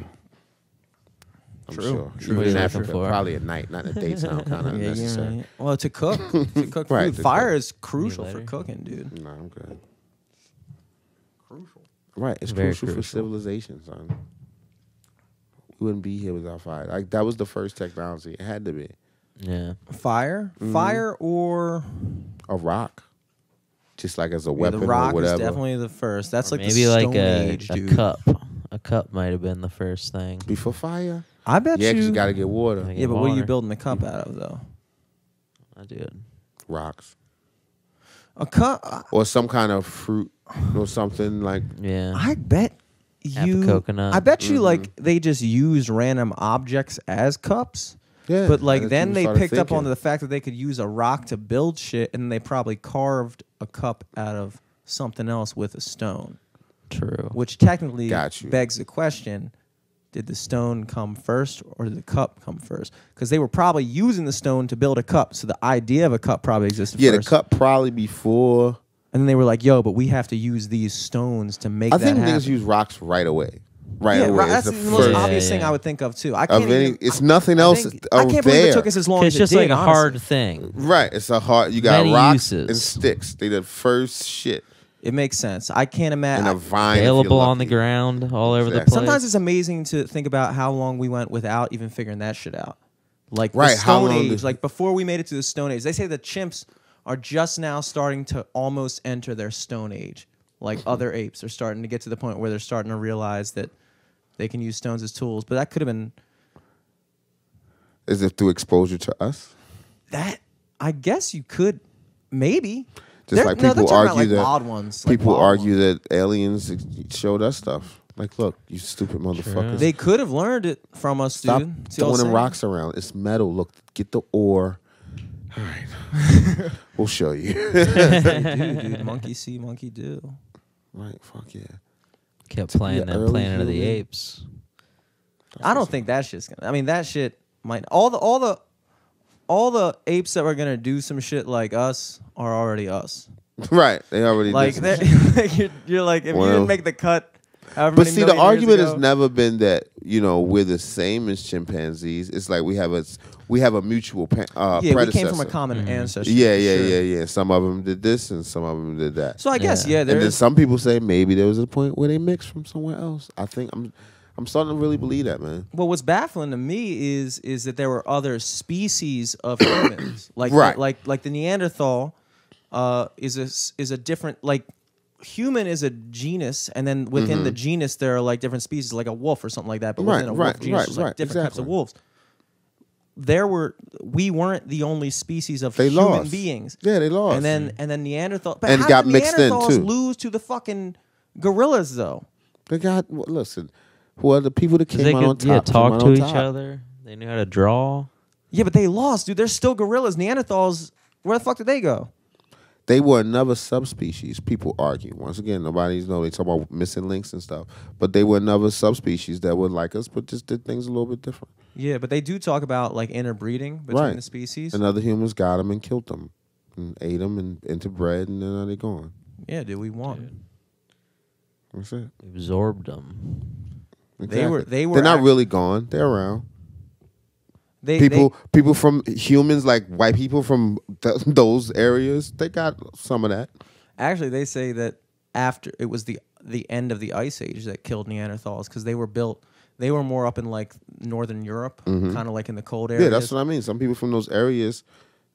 True. What are Even you in looking Africa, for? probably at night, not in the daytime. Kind of Yeah, necessary. right. Well, to cook Right, food, to fire cook. is crucial for later? cooking, dude. No, I'm good. Crucial. Right, it's Very crucial for crucial. civilization, son. We wouldn't be here without fire. Like that was the first technology. It had to be Yeah. Fire, fire, or a rock, just like as a yeah, weapon the rock or is whatever. definitely the first. That's Or like maybe the like Stone Age, a dude. cup. A cup might have been the first thing. Before fire, I bet yeah, you. because you got to get water, Like- Yeah, but what are you water. building the cup out of though? I did. rocks, A cup. or some kind of fruit or something like. Yeah. I bet Half a you. coconut. I bet you like they just used random objects as cups. Yeah, But like and then people they started picked up thinking. on the fact that they could use a rock to build shit, and they probably carved a cup out of something else with a stone. True. Which technically Got you. begs the question: did the stone come first, or did the cup come first? Because they were probably using the stone to build a cup, so the idea of a cup probably existed Yeah, first. the cup probably before. And then they were like, "Yo, but we have to use these stones to make I that think happen." niggas use rocks right away. Right yeah, away. right, that's It's the the most first Yeah, obvious thing yeah. I would think of too. I can't of any. even, It's nothing else. I can't believe it took us as long It's as just it like did, a honestly. hard thing. Right, it's a hard. You got Many rocks uses. and sticks. They the first shit It makes sense. I can't and imagine. a vine. if you're Available on the lucky. ground all over the Exactly. place. Sometimes it's amazing to think about how long we went without even figuring that shit out. Like the Right, how Stone long Age, did- like before we made it to the Stone Age. They say the chimps are just now starting to almost enter their Stone Age. Like other apes are starting to get to the point where they're starting to realize that they can use stones as tools. But that could have been Is it through exposure to us? that. I guess you could maybe. Just like they're people talking about, argue like, that wild ones. like People wild argue ones. that aliens showed us stuff. Like, look, you stupid motherfuckers. They could have learned it from us, Stop dude. See what I'm throwing them saying? rocks around. It's metal. Look, get the ore. All right, we'll show you. They do, dude. Monkey see, monkey do. Right, fuck yeah. Kept To be playing an that early Planet of the human. Apes. I don't think that shit's gonna. I mean, that shit might. All the apes that were gonna do some shit like us are already us. Right, they already Like, did some shit. you're like, if you Well, didn't make the cut. However But many see, the million years argument has ago- never been that we're the same as chimpanzees. It's like we have a mutual Yeah, we predecessor. came from a common ancestor. Yeah, for yeah, sure. yeah. Some of them did this, and some of them did that. So I guess Yeah. yeah, there And then is. some people say maybe there was a point where they mixed from somewhere else. I think I'm starting to really believe that, man. Well, what's baffling to me is that there were other species of humans, like Right. like the Neanderthal is a different like human is a genus, and then within the genus there are like different species, like a wolf or something like that. But Right, within a right, wolf genus, right, there's like right, different types of exactly. wolves. We weren't the only species of They human lost. beings. Yeah, they lost. And then Neanderthal, but And how got did mixed in, Neanderthals too. lose to the fucking gorillas though? They got listen. Who are the people that 'Cause came they out on could top? talk came out to on each top. other. They knew how to draw. Yeah, but they lost, dude. They're still gorillas. Neanderthals, where the fuck did they go? They were another subspecies. People argue. Once again, nobody's know. They talk about missing links and stuff. But they were another subspecies that were like us, but just did things a little bit different. Yeah, but they do talk about like interbreeding between Right. the species. And other humans got them and killed them, and ate them and into bread, and then they gone. Yeah, dude, we won. That's it. Absorbed them. They were They're not act- really gone. They're around. They, People from humans, like white people from those areas, they got some of that. actually they say that after it was the end of the ice age that killed Neanderthals because they were more up in like northern Europe, kind of like in the cold areas. Yeah, that's what I mean. Some people from those areas,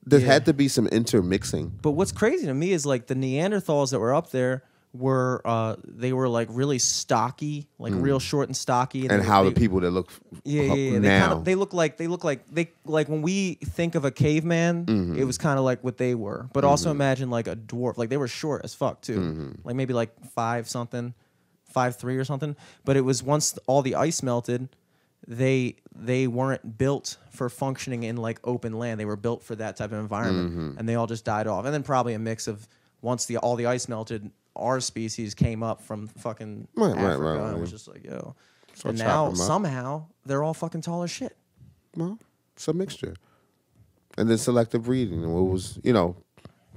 there Yeah. had to be some intermixing. But what's crazy to me is like the Neanderthals that were up there were they were like really stocky, like real short and stocky, And how the people that look now they look like when we think of a caveman, it was kind of like what they were. But also imagine like a dwarf, like they were short as fuck too, like maybe like 5'3" or something. But it was once all the ice melted, they weren't built for functioning in like open land. They were built for that type of environment, and they all just died off. And then probably a mix of once all the ice melted, our species came up from fucking Africa and was just like, yo. And now somehow they're all fucking tall as shit. Well, it's a mixture. And then selective breeding, and what was,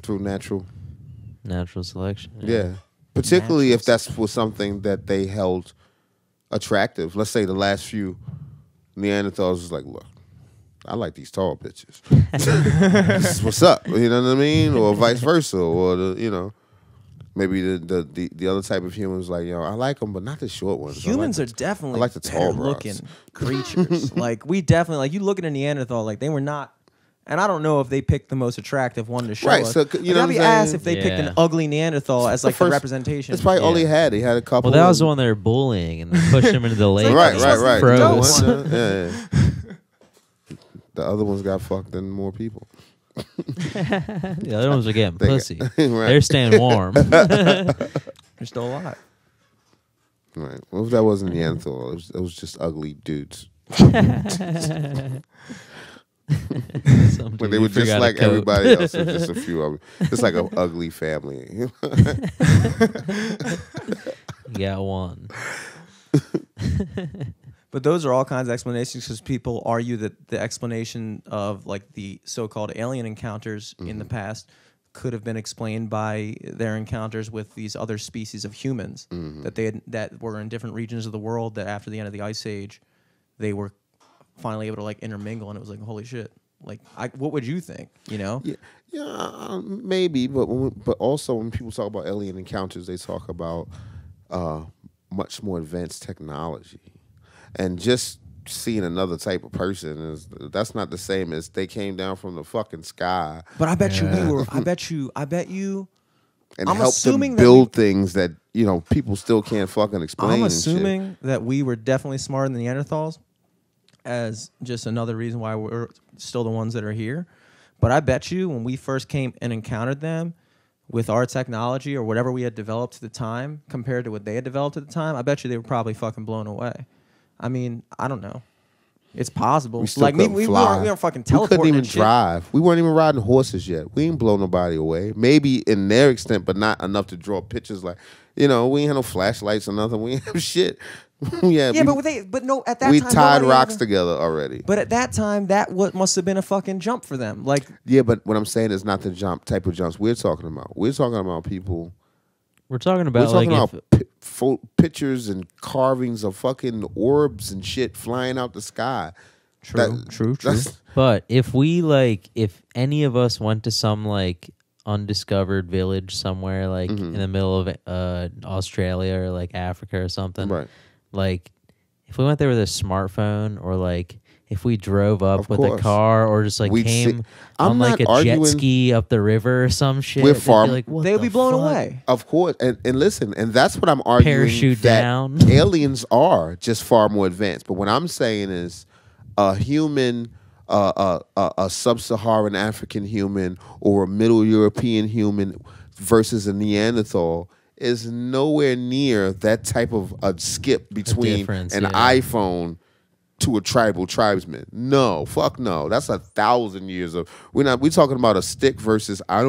through natural selection. Yeah. Particularly if that's was something that they held attractive. Let's say the last few Neanderthals was like, look, I like these tall bitches. This is what's up. You know what I mean? Or vice versa. Or maybe the other type of humans like, I like them, but not the short ones. Humans are definitely I like the tall looking creatures. Like we definitely you look at a Neanderthal, like they were not. And I don't know if they picked the most attractive one to show us. So, I'd be asked if they picked an ugly Neanderthal as like the representation. That's probably all they had. They had a couple. Well, that was the one they were bullying and they pushed him into the lake. Right. Froze. The other ones got fucked and more people. The other ones are getting pussy. They're staying warm. They're still alive. Right. Well, if that wasn't Neanderthal, it was just ugly dudes. But they were just like everybody else. Just a few of them. It's like an ugly family. You got one. But those are all kinds of explanations because people argue that the explanation of like the so-called alien encounters in the past could have been explained by their encounters with these other species of humans that were in different regions of the world. That after the end of the Ice Age, they were finally able to like intermingle, and it was like holy shit. Like, what would you think? Yeah, maybe, but also when people talk about alien encounters, they talk about much more advanced technology. And just seeing another type of person that's not the same as they came down from the fucking sky. But I bet you we were. I bet you. And help them build things that people still can't fucking explain. I'm assuming that we were definitely smarter than the Neanderthals, as just another reason why we're still the ones that are here. But I bet you when we first came and encountered them with our technology or whatever we had developed at the time compared to what they had developed at the time, I bet you they were probably fucking blown away. I mean, I don't know. It's possible. We still couldn't fly. We weren't fucking teleporting. We couldn't even drive. We weren't even riding horses yet. We ain't blow nobody away. Maybe in their extent, but not enough to draw pictures like, we ain't had no flashlights or nothing. We ain't have shit. But at that time we tied rocks together already. But at that time, must have been a fucking jump for them. Like, yeah, but what I'm saying is not the type of jumps we're talking about. We're talking about people. We're talking about pictures and carvings of fucking orbs and shit flying out the sky. True. But if any of us went to some like undiscovered village somewhere like in the middle of Australia or like Africa or something, right? Like if we went there with a smartphone or like if we drove up with a car or just like came on like a jet ski up the river or some shit, we're far, they would be blown away. Of course, and listen, and that's what I'm arguing. Parachute that down. Aliens are just far more advanced. But what I'm saying is, a human, a sub-Saharan African human or a Middle European human versus a Neanderthal is nowhere near that type of a skip between an iPhone to a tribesman. No, fuck no. That's 1,000 years of. We talking about a stick versus I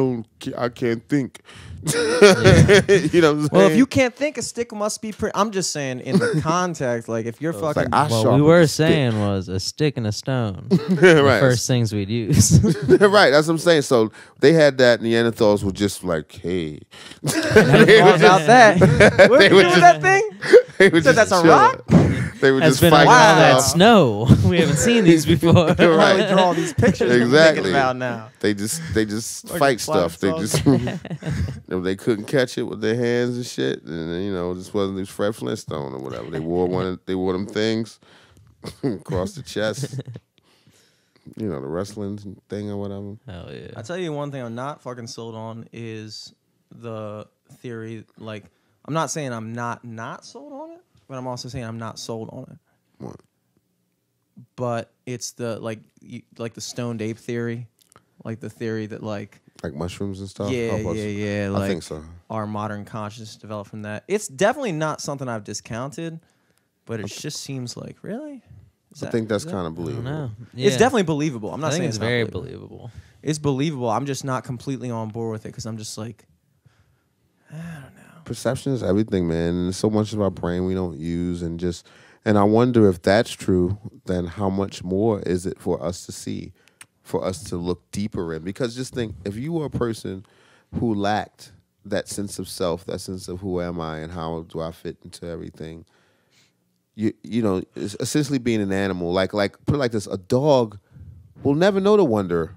can't think. You know what I'm saying? Well, if you can't think, a stick must be pretty. I'm just saying in the context, like if you're fucking. What we were saying was a stick and a stone. Right. The first things we'd use. Right, that's what I'm saying. So they had that. Neanderthals were just like, hey. About that. What did you do with that thing? They were just that's a chilling. rock? They were Has just been fighting. all that snow. We haven't seen these before. Right. Probably draw these pictures. Exactly. About now. They just fight stuff. They just they couldn't catch it with their hands and shit. And this wasn't Fred Flintstone or whatever. They wore them things across the chest. The wrestling thing or whatever. Hell yeah. I tell you one thing I'm not fucking sold on is the theory. Like, I'm not saying I'm not sold on it, but I'm also saying I'm not sold on it. What? But it's the like the stoned ape theory, like the theory that like mushrooms and stuff. yeah. Like, I think so. Our modern consciousness developed from that. It's definitely not something I've discounted, but it just seems like really. I think that's kind of believable. No. It's definitely believable. I'm not I think saying it's not very believable. believable. It's believable. I'm just not completely on board with it because I'm just like, I don't know. Perception is everything, man. And there's so much of our brain we don't use, and I wonder if that's true. Then how much more is it for us to see, for us to look deeper in? Because just think, if you were a person who lacked that sense of self, that sense of who am I and how do I fit into everything, you know, essentially being an animal. Like put it like this: a dog will never know the wonder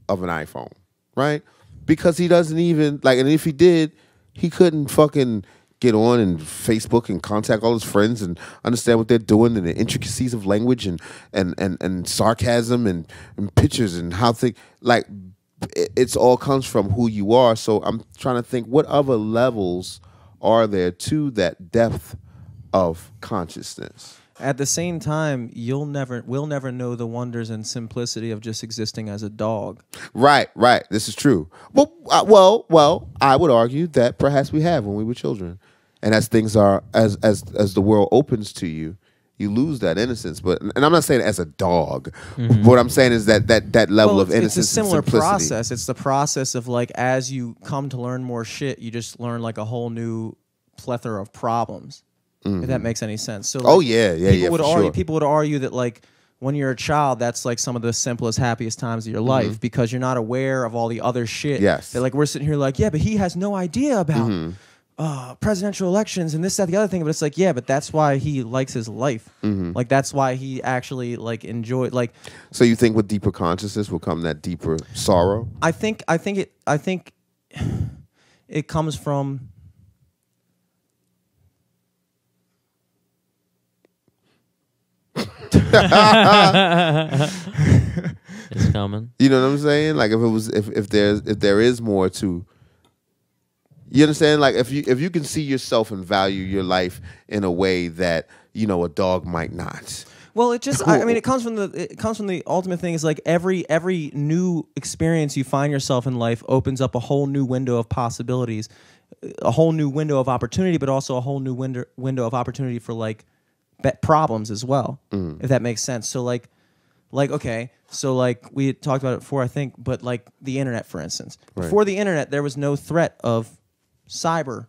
of an iPhone, right? Because he doesn't even like, and if he did, he couldn't fucking get on and Facebook and contact all his friends and understand what they're doing and the intricacies of language and sarcasm and pictures and how it's all comes from who you are. So I'm trying to think, what other levels are there to that depth of consciousness? At the same time, we'll never know the wonders and simplicity of just existing as a dog. Right. This is true. Well, I would argue that perhaps we have when we were children, and as things are, as the world opens to you, you lose that innocence. But and I'm not saying as a dog. Mm-hmm. What I'm saying is that level of innocence. It's a similar and simplicity. process. It's the process of like as you come to learn more shit, you just learn like a whole new plethora of problems. Mm-hmm. If that makes any sense. So, like, people would argue that like when you're a child, that's like some of the simplest, happiest times of your life because you're not aware of all the other shit. Yes. That like we're sitting here like, yeah, but he has no idea about presidential elections and this, that, the other thing. But it's like, yeah, but that's why he likes his life. Mm-hmm. Like that's why he actually like enjoyed like. So you think with deeper consciousness will come that deeper sorrow? I think it comes from. It's coming. You know what I'm saying? Like if there is more to, you understand? Like if you can see yourself and value your life in a way that, you know, a dog might not. Well, it just I mean it comes from the ultimate thing is like every new experience you find yourself in life opens up a whole new window of possibilities, a whole new window of opportunity, but also a whole new window of opportunity for like problems as well, if that makes sense. So like okay, so like we had talked about it before, I think, but like the internet, for instance, before the internet, there was no threat of cyber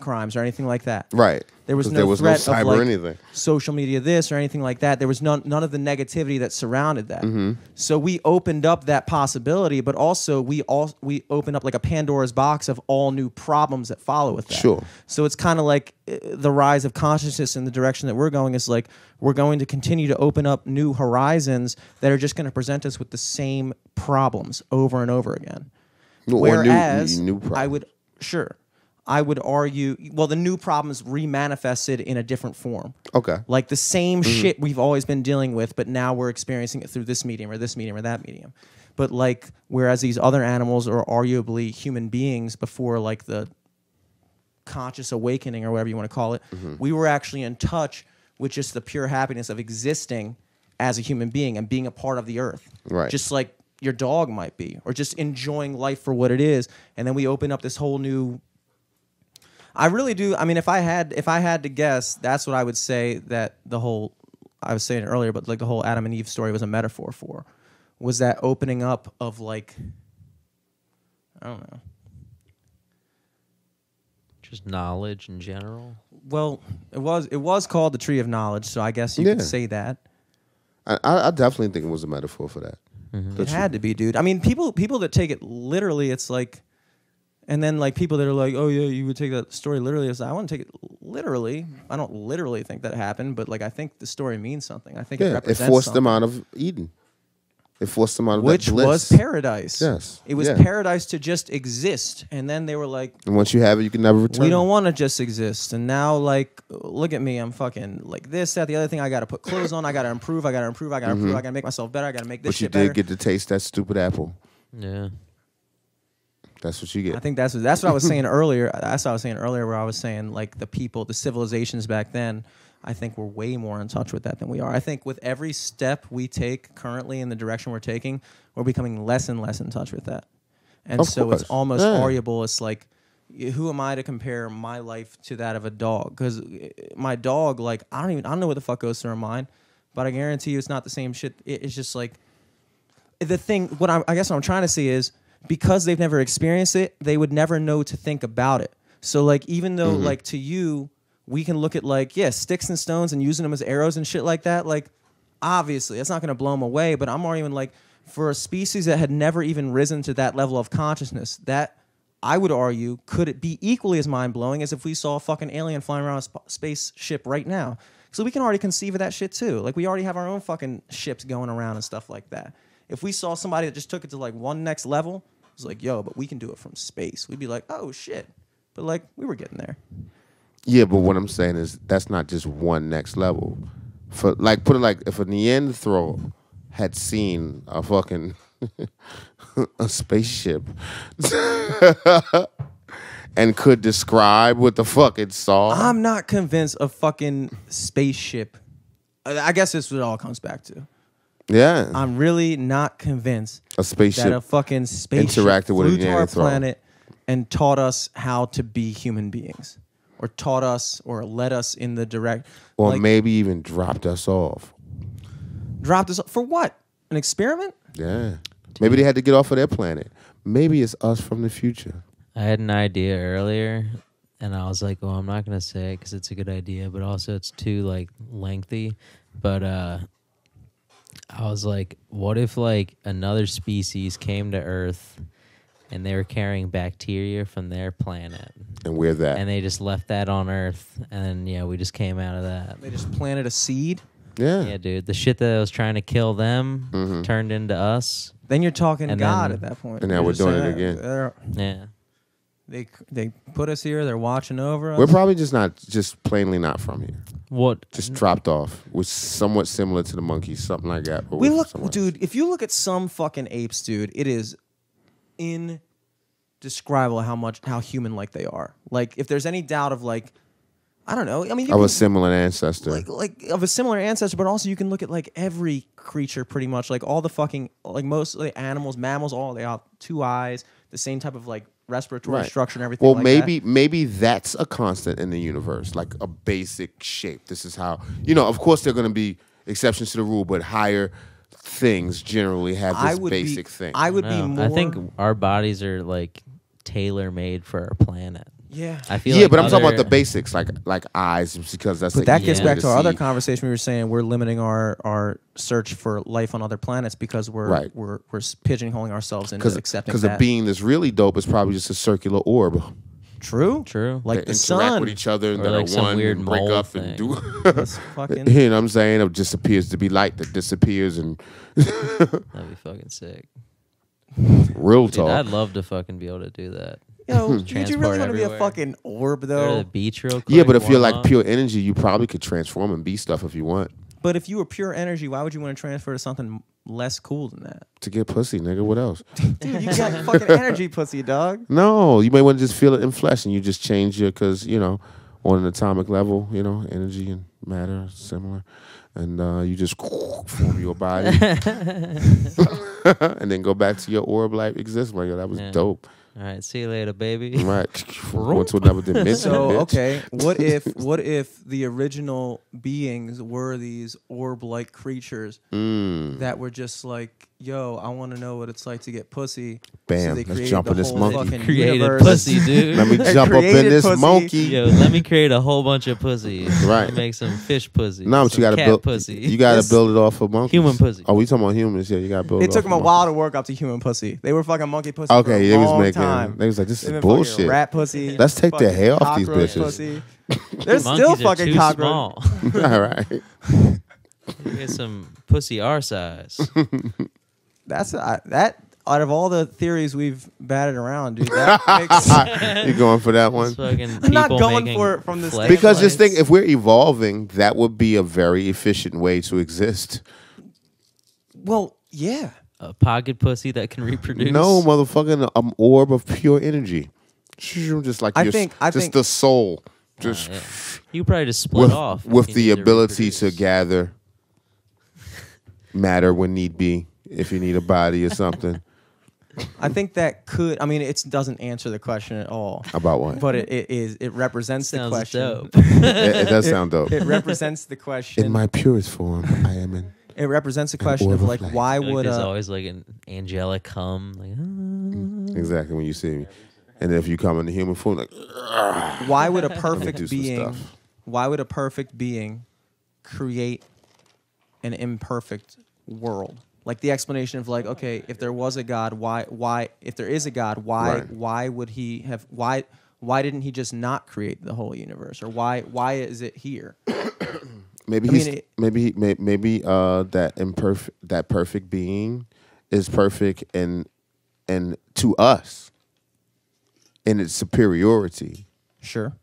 crimes or anything like that. Right. There was no threat cyber of like anything. Social media this or anything like that. There was none of the negativity that surrounded that. Mm-hmm. So we opened up that possibility, but also we opened up like a Pandora's box of all new problems that follow with that. Sure. So it's kind of like the rise of consciousness in the direction that we're going is like we're going to continue to open up new horizons that are just going to present us with the same problems over and over again. Whereas new problems. I would argue, well, the new problems remanifested in a different form. Okay. Like the same shit we've always been dealing with, but now we're experiencing it through this medium or this medium or that medium. But like, whereas these other animals are arguably human beings before like the conscious awakening or whatever you want to call it, we were actually in touch with just the pure happiness of existing as a human being and being a part of the earth. Right. Just like your dog might be, or just enjoying life for what it is. And then we open up this whole new... I really do. I mean, if I had to guess, that's what I would say that the whole, I was saying it earlier, but like the whole Adam and Eve story was a metaphor for, was that opening up of like, I don't know. Just knowledge in general. Well, it was called the Tree of Knowledge, so I guess you could say that. I definitely think it was a metaphor for that. Mm-hmm. It had to be, dude. I mean, people that take it literally, it's like. And then, like, people that are like, oh, yeah, you would take that story literally. I was like, I wouldn't take it literally. I don't literally think that happened, but, like, I think the story means something. I think it represents it forced something. them out of Eden. It forced them out of Which that bliss. was paradise. Yes. It was paradise to just exist. And then they were like... And once you have it, you can never return. We don't want to just exist. And now, like, look at me. I'm fucking, like, this, that, the other thing. I got to put clothes on. I got to improve. I got to improve. I got to make myself better. I got to make this shit better. But you did get to taste that stupid apple. Yeah. That's what you get. I think that's what I was saying earlier. That's what I was saying earlier, where I was saying like the people, the civilizations back then, I think we're way more in touch with that than we are. I think with every step we take currently in the direction we're taking, we're becoming less and less in touch with that. And Of so course. it's almost Yeah. arguable. It's like, who am I to compare my life to that of a dog? Because my dog, like, I don't know what the fuck goes through her mind, but I guarantee you it's not the same shit. It's just like, the thing, I guess what I'm trying to say is, because they've never experienced it, they would never know to think about it. So like, even though like to you, we can look at like, yeah, sticks and stones and using them as arrows and shit like that, like, obviously that's not going to blow them away, but I'm arguing like, for a species that had never even risen to that level of consciousness, that I would argue, could it be equally as mind-blowing as if we saw a fucking alien flying around a spaceship right now? So we can already conceive of that shit too. Like, we already have our own fucking ships going around and stuff like that. If we saw somebody that just took it to like one next level, it was like, yo, but we can do it from space. We'd be like, oh shit. But like, we were getting there. Yeah, but what I'm saying is that's not just one next level. For like, put it like, if a Neanderthal had seen a fucking a spaceship and could describe what the fuck it saw. I'm not convinced a fucking spaceship. I guess this is what it all comes back to. Yeah, I'm really not convinced a spaceship that a fucking spaceship interacted with a flew to our Neanderthal. planet and taught us how to be human beings, or taught us or led us in the direct, or like, maybe even dropped us off. dropped us for what? An experiment? Yeah, maybe they had to get off of their planet. Maybe it's us from the future. I had an idea earlier, and I was like, "Well, I'm not gonna say it because it's a good idea, but also it's too like lengthy." But I was like, "What if like another species came to Earth, and they were carrying bacteria from their planet, And we're that. and they just left that on Earth, and then we just came out of that." They just planted a seed. Yeah. Yeah, dude, the shit that was trying to kill them turned into us. Then you're talking And God then- at that point. And now You're we're just doing it saying, again. Yeah. They put us here. They're watching over us. We're probably just plainly not from here. What? Just dropped off. Was somewhat similar to the monkeys, something like that. But We we're look, somewhere else. dude. If you look at some fucking apes, dude, it is indescribable how human like they are. Like, if there's any doubt of like, I don't know. I mean, you Of can, a similar ancestor. like of a similar ancestor, but also you can look at like every creature pretty much, like all the fucking, like most of the animals, mammals, all they have 2 eyes, the same type of like respiratory Right. structure and everything. Well, like maybe that's a constant in the universe, like a basic shape. This is how, of course there are going to be exceptions to the rule, but higher things generally have that. this basic thing. I would be No, more. I think our bodies are like tailor made for our planet. Yeah. I feel Yeah, like but I'm talking about other- the basics, like eyes, because that's. But the that gets easier back to our other see. conversation. We were saying we're limiting our search for life on other planets because we're Right. we're pigeonholing ourselves into accepting Because that. a being that's really dope is probably just a circular orb. True, True. like That the interact sun. with each other and Or that like are some one weird and break mole up and thing. do. That's fucking. You know what I'm saying? It just appears to be light that disappears and That'd be fucking sick. real Dude, talk. I'd love to fucking be able to do that. Yo, would you Transport really want to be a everywhere. fucking orb Go to though? the beach real quick. Yeah, but if you're warm like up. pure energy, you probably could transform and be stuff if you want. But if you were pure energy, why would you want to transfer to something less cool than that? To get pussy, nigga. What else? Dude, you got fucking energy, pussy dog. No, you may want to just feel it in flesh and you just change your, because, on an atomic level, energy and matter are similar. And you just form your body. And then go back to your orb like existence. Like, that was Yeah. dope. All right, see you later, baby. Right. Go to another dimension. So bitch. okay, what if the original beings were these orb-like creatures that were just like, yo, I want to know what it's like to get pussy. Bam, So they let's created jump the in this whole monkey. fucking Created universe. pussy, dude. Let me They jump up in created this pussy. monkey. Yo, let me create a whole bunch of pussies. Right. I'll make some fish pussy. No, but some you gotta cat build. pussy. You gotta This- build it off of monkeys. Human pussy. Oh, we talking about humans? Yeah, you gotta build. It it took off them a of while to work up to human pussy. They were fucking monkey pussy. monkeys. for Okay, a they was long making. time. They was like, this They've is been fucking bullshit. Rat pussy. Let's take their fucking hair off these cockroach bitches. Pussy. They're still Monkeys are fucking too cockroach. small. All right. You get some pussy our size. That's that. Out of all the theories we've batted around, dude, that makes. You going for that one? It's fucking I'm not people going making for it from the flesh Because just plates. think, if we're evolving, that would be a very efficient way to exist. Well, yeah. a pocket pussy that can reproduce? No, motherfucking orb of pure energy. Just like I think the soul. Just Yeah. You probably just split off if with you the need to ability to reproduce. gather matter when need be, if you need a body or something. I think that could. I mean, it doesn't answer the question at all. About what? But it represents the Sounds question. dope. It does sound dope. It represents the question. In my purest form, I am in. It represents the question orb of of like, light. why Like would there's always like an angelic hum, like Exactly when you see me. And if you come in the human form, like, why would a do perfect some being stuff. why would a perfect being create an imperfect world? Like the explanation of like, okay, if there was a God, why if there is a God, Right. why would he have why didn't he just not create the whole universe? Or why is it here? maybe I he's mean, maybe that perfect being is perfect and to us in its superiority. Sure.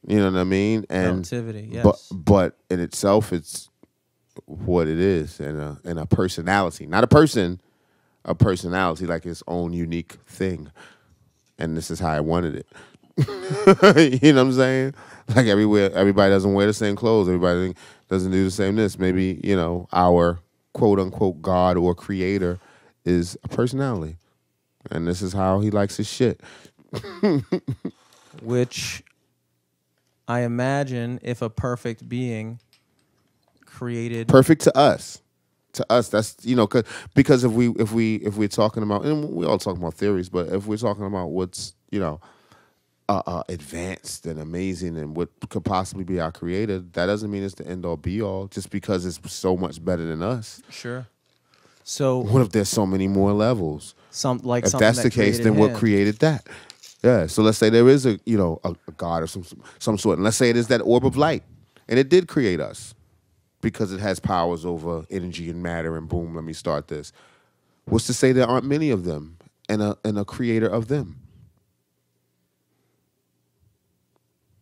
You know what I mean? And Relativity, yes. but in itself, it's what it is, and a personality, not a person, a personality, like its own unique thing. And this is how I wanted it. You know what I'm saying? Like everybody doesn't wear the same clothes. Everybody doesn't do the same this. Maybe, you know, our quote unquote God or creator is a personality. And this is how he likes his shit. Which I imagine if a perfect being created Perfect to us. To us, that's, you know, because if we're talking about, and we all talking about theories, but if we're talking about what's, you know, advanced and amazing and what could possibly be our creator, that doesn't mean it's the end all be all just because it's so much better than us. Sure. So What if there's so many more levels? If something that's the that case, created then what him. created that? Yeah. So let's say there is a God of some sort, and let's say it is that orb of light, and it did create us because it has powers over energy and matter. And boom, let me start this. What's to say there aren't many of them, and a creator of them?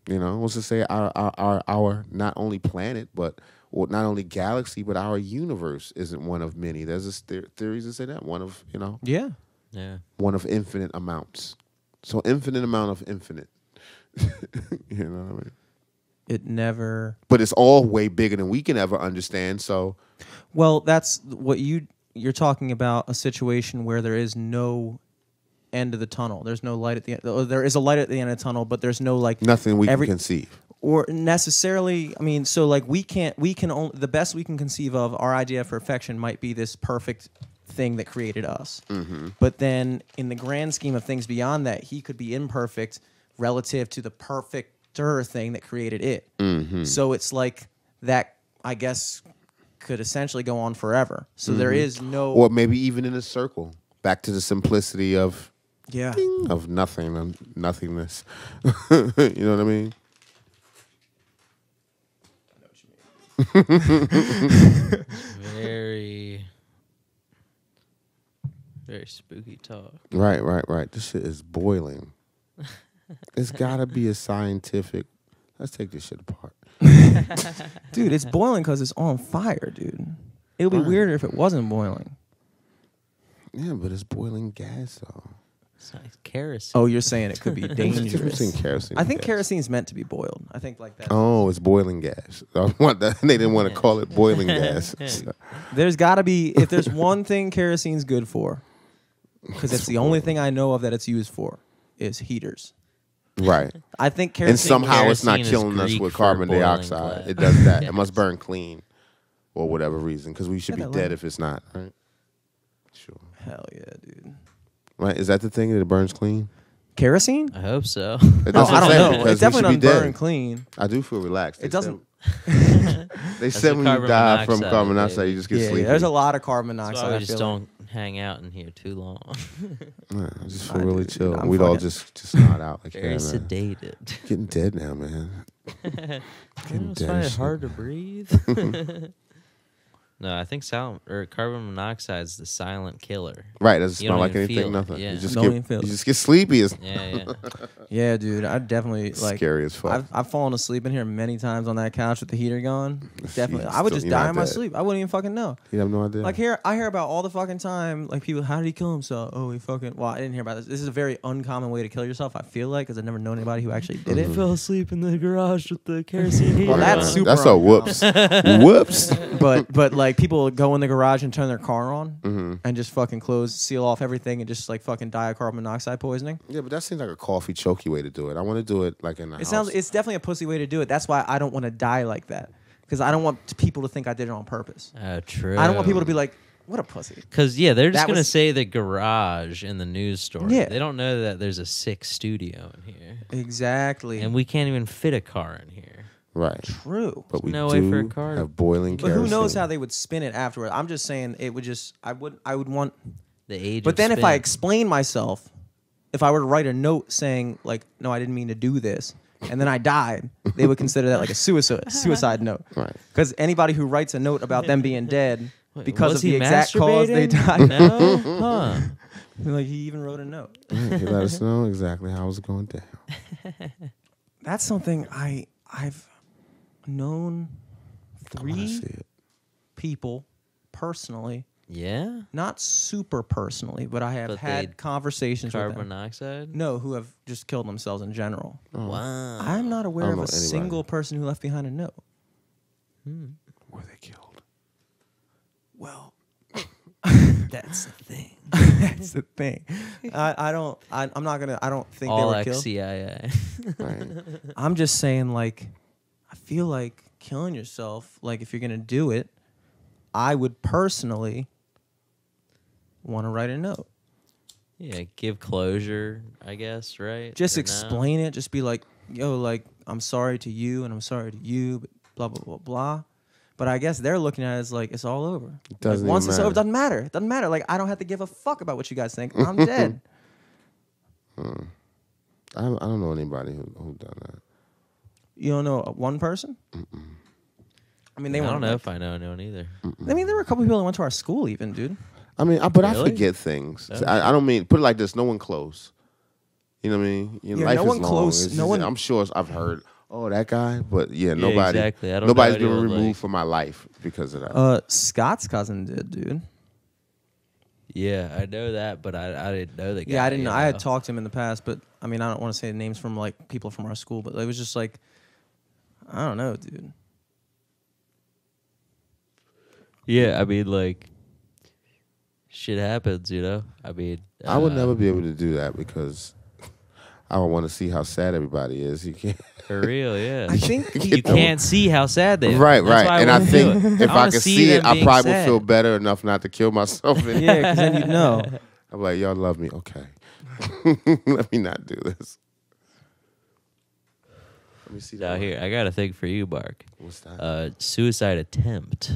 You know, what's to say our not only planet, but or not only galaxy, but our universe isn't one of many. There's theories that say that one of, you know, Yeah. yeah. one of infinite amounts. So infinite amount of infinite. You know what I mean? It never. But it's all way bigger than we can ever understand. So Well, that's what you're talking about, a situation where there is no end of the tunnel. There's no light at the end. There is a light at the end of the tunnel, but there's no like nothing we can conceive. or necessarily. I mean, so like we can only, the best we can conceive of, our idea of perfection might be this perfect thing that created us. Mm-hmm. But then in the grand scheme of things beyond that, he could be imperfect relative to the perfecter thing that created it. Mm-hmm. So it's like that, I guess, could essentially go on forever. So there is no... Or maybe even in a circle. Back to the simplicity of yeah. nothing and nothingness. You know what I mean? Very, very spooky talk. Right. This shit is boiling. It's gotta be a scientific. Let's take this shit apart. Dude, it's boiling because it's on fire, dude. It would be Right. weirder if it wasn't boiling. Yeah, but it's boiling gas though. It's not kerosene. Oh, you're saying it could be What's the difference dangerous. between kerosene? I and think gas? kerosene's meant to be boiled. I think like that. Oh, it's boiling gas. I want that. They didn't want to call it boiling gas. There's got to be, if there's one thing kerosene's good for, because it's the only thing I know of that it's used for, is heaters. Right. I think kerosene. And somehow it's not kerosene is killing us Greek with for carbon boiling dioxide. glass. It does that. Yes. It must burn clean, or whatever reason, because we should Yeah, be that dead line. if it's not. Right. Sure. Hell yeah, dude. Right. Is that the thing that it burns clean? Kerosene? I hope so. That's Oh, what I I'm don't saying, know. because It definitely we doesn't should be burn dead. clean. I do feel relaxed. It doesn't. They the said when you carbon die from monoxide, carbon monoxide, baby. you just get Yeah, sleepy. there's a lot of carbon That's monoxide. why I we feel just like. don't hang out in here too long. I just feel I really do, chill. dude. I'm We'd all fucking- just nod out like, Very yeah, man. sedated. Getting dead now, man. I Getting almost dead find and it shit. hard to breathe. No, I think carbon monoxide is the silent killer. Right, doesn't You smell don't like even anything, feel it, nothing. yeah. You just Don't even get feel you it. just get sleepy. It's Yeah, yeah. Yeah, dude. I definitely like. scary as fuck. I've fallen asleep in here many times on that couch with the heater going. Definitely, You're I would still- just you're die not in my dead. sleep. I wouldn't even fucking know. You have no idea. Like I hear about all the fucking time. Like people, how did he kill himself? Oh, he fucking. Well, I didn't hear about this. This is a very uncommon way to kill yourself. I feel like because I've never known anybody who actually did it. Fell asleep in the garage with the kerosene heater. Well, that's on. super That's a whoops. Whoops. but like people go in the garage and turn their car on Mm-hmm. and just fucking seal off everything and just like fucking die of carbon monoxide poisoning. Yeah, but that seems like a coffee chokey way to do it. I want to do it like in the house. It's definitely a pussy way to do it. That's why I don't want to die like that because I don't want people to think I did it on purpose. True. I don't want people to be like, what a pussy. Because, yeah, they're just That going to was- say the garage in the news story. Yeah. They don't know that there's a sick studio in here. Exactly. And we can't even fit a car in here. Right. True. But we no way do for a car to- have boiling But who knows kerosene. how they would spin it afterward? I'm just saying it would just I would want. The age But of then if I spin. explain myself, if I were to write a note saying like, no, I didn't mean to do this, and then I died, they would consider that like a suicide note. Right. Because anybody who writes a note about them being dead because Was of the he exact cause they masturbating? died, No? Huh. like he even wrote a note. Yeah, you let us know exactly how it's going down. That's something I've known I want to 3 see it. people personally, Yeah? not super personally, but I have But had they- conversations with Carbon them. monoxide? No, who have just killed themselves in general. Wow. I'm not aware I of don't a know anybody. single person who left behind a note. Were they killed? Well, That's the thing. that's the thing. I'm not gonna. I don't think All they were killed. ex-CIA. Right. I'm just saying, like, I feel like killing yourself. Like, if you're gonna do it, I would personally want to write a note. Yeah, give closure, I guess, right? Just Or no? explain it. Just be like, yo, like, I'm sorry to you, and I'm sorry to you, but blah blah blah blah. But I guess they're looking at it as like it's all over. Like, doesn't once even it's over, it matter. doesn't matter. It doesn't matter. Like I don't have to give a fuck about what you guys think. I'm dead. I don't know anybody who done that. You don't know one person? I mean, they I weren't don't know like- if I know anyone either. I mean, there were a couple people that went to our school, even, dude. I mean, but I Really? forget things. Oh. I don't mean put it like this. No one close. You know what I mean? Yeah, life no is one long. close. It's No just- one- I'm sure I've heard. Oh, that guy. But yeah, nobody. exactly. I don't Nobody's know been anyone, removed like- from my life because of that. Scott's cousin did, dude. Yeah, I know that, but I didn't know the guy. Yeah, I didn't know. you I had talked to him in the past, but I mean, I don't want to say names from like people from our school, but it was just like, I don't know, dude. Yeah, I mean, like, shit happens, you know? I mean... I would never be able to do that because I would want to see how sad everybody is. You can't. For real, yeah. I think you can't see how sad they are. Right, That's right. why And I wouldn't do think it. if I wanna could see it, them I being probably would sad. feel better enough not to kill myself. yeah, because then you'd know. I'm like, y'all love me. Okay. Let me not do this. Let me see that. Now one. here, I got a thing for you, Mark. What's that? Suicide attempt.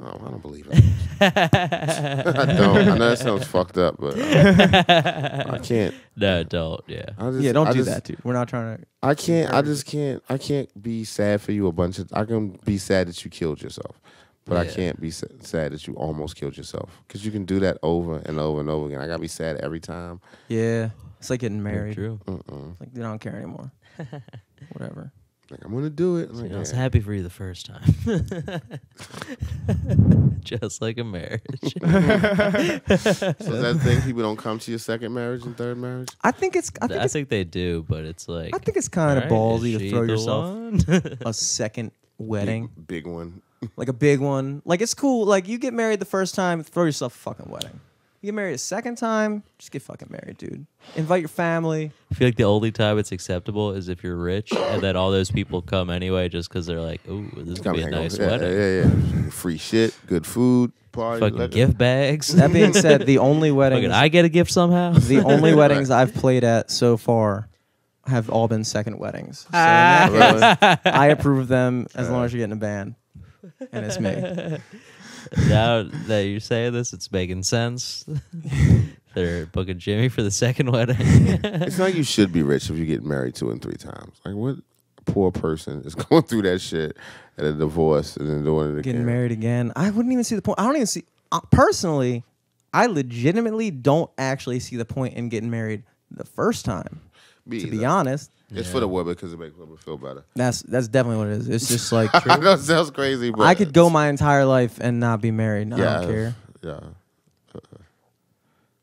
Oh, I don't believe it. I don't. I know that sounds fucked up, but I can't. No, don't. Yeah. I just, Yeah, don't I do just- that, dude. We're not trying to. I can't. I just can't. I can't be sad for you a bunch of. I can be sad that you killed yourself, but I Yeah. can't be sad that you almost killed yourself because you can do that over and over and over again. I gotta be sad every time. Yeah, it's like getting married. True. Like they don't care anymore. Whatever. Like I'm gonna do it. I'm You like, know, I was yeah. happy for you the first time. Just like a marriage. So is that the thing? People don't come to your second marriage and third marriage. I think it's. I think I it's. think they do, but it's like... I think it's kind of all right, ballsy is to she throw the yourself one? a second wedding, Big one. like a big one. Like it's cool. Like you get married the first time, throw yourself a fucking wedding. You get married a second time, just get fucking married, dude. Invite your family. I feel like the only time it's acceptable is if you're rich, and then all those people come anyway just because they're like, "Ooh, this is gonna be a hang on. nice Yeah, wedding." yeah. Free shit, good food, party. Fucking liquor. gift bags. That being said, the only weddings, Fucking, I get a gift somehow. the only weddings I've played at so far have all been second weddings. So in that Really? case, I approve of them as long as you're getting a band, and it's me. Now that you're saying this, it's making sense. They're booking Jimmy for the second wedding. It's not like you should be rich if you get married 2 and 3 times. Like what poor person is going through that shit at a divorce and then doing it again. Getting married again. I wouldn't even see the point. I don't even see. Personally, I legitimately don't actually see the point in getting married the first time. To be honest. It's for the women because it makes women feel better. That's definitely what it is. It's just like I know it sounds crazy, but I could go my entire life and not be married. I don't care. Yeah.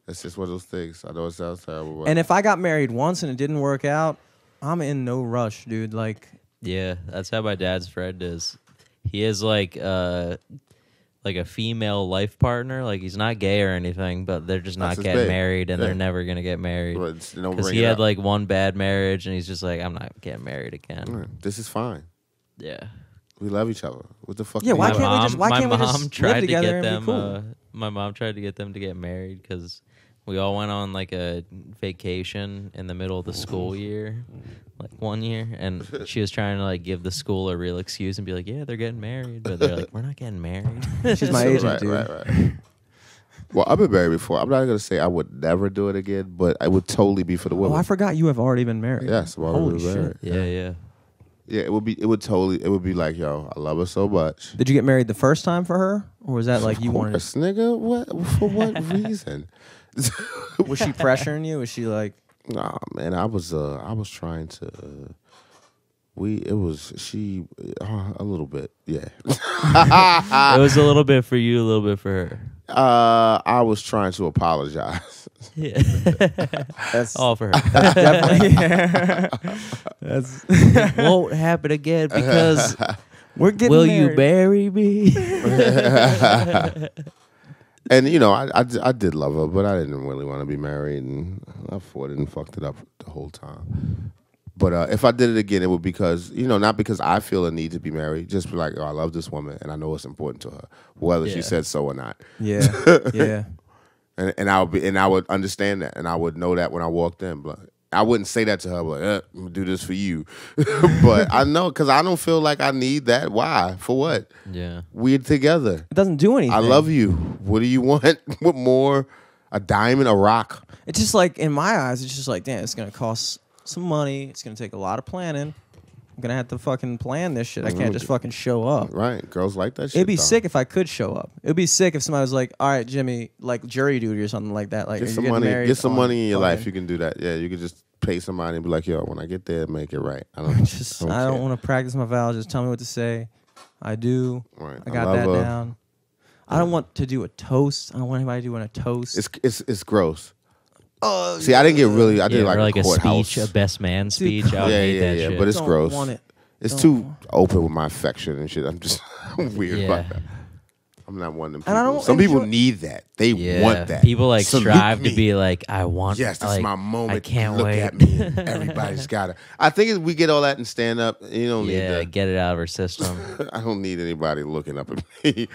It's just one of those things. I know it sounds terrible. But And if I got married once and it didn't work out, I'm in no rush, dude. Like, Yeah, that's how my dad's friend is. He is like a female life partner. Like he's not gay or anything, but they're just not getting married, and they're never gonna get married because he had like one bad marriage, and he's just like, I'm not getting married again. This is fine. Yeah, we love each other. What the fuck? yeah. Why can't we just live together and be cool? My mom tried to get them to get married because we all went on like a vacation in the middle of the school year, like one year, and she was trying to like give the school a real excuse and be like, yeah, they're getting married, but they're like, we're not getting married. She's my agent, dude. Right. Well, I've been married before. I'm not gonna say I would never do it again, but I would totally be for the women. Oh, I forgot you have already been married. Yes, I'm already been married. Yeah. Yeah, it would be like, yo, I love her so much. Did you get married the first time for her, or was that like you wanted? Of course, nigga. What? For what reason? Was she pressuring you? Was she like? Nah, man. I was trying to. She a little bit, yeah. It was a little bit for you, a little bit for her. I was trying to apologize. Yeah, That's all for her. That's definitely. Yeah. That's. It won't happen again because We're getting will married. you marry me? And you know, I did love her, but I didn't really want to be married, and I fought it and fucked it up the whole time. But if I did it again, it would because, you know, not because I feel a need to be married, just be like, oh, I love this woman and I know it's important to her, whether she said so or not. Yeah, yeah. And I would understand that, and I would know that when I walked in. But I wouldn't say that to her, like, I'm gonna do this for you. But I know, because I don't feel like I need that. Why? For what? Yeah. We're together. It doesn't do anything. I love you. What do you want? What more? A diamond, a rock? It's just like, in my eyes, it's just like, damn, it's gonna cost some money. It's gonna take a lot of planning. I'm gonna have to fucking plan this shit. I can't just fucking show up. Right. Girls like that shit. It'd be sick if I could show up. It'd be sick if somebody was like, all right, Jimmy, like jury duty or something like that. Like, Get some money. Get some money in your life. You can do that. Yeah, you can just pay somebody and be like, yo, when I get there, make it right. I don't want to practice my vows. Just tell me what to say. I do. Right. I got that down. I don't want to do a toast. I don't want anybody doing a toast. It's gross. See, I didn't get really. I did like a courthouse. speech, a best man speech. I would hate that shit. But it's gross. Want it. It's too open with my affection and shit. I'm just weird about that. I'm not one of them people. Some people need that. They want that. People like strive to be like, I want. Yes, this is my moment. I can't look wait. at me. Everybody's got it. I think we get all that in stand up. You don't need that. Get it out of our system. I don't need anybody looking up at me.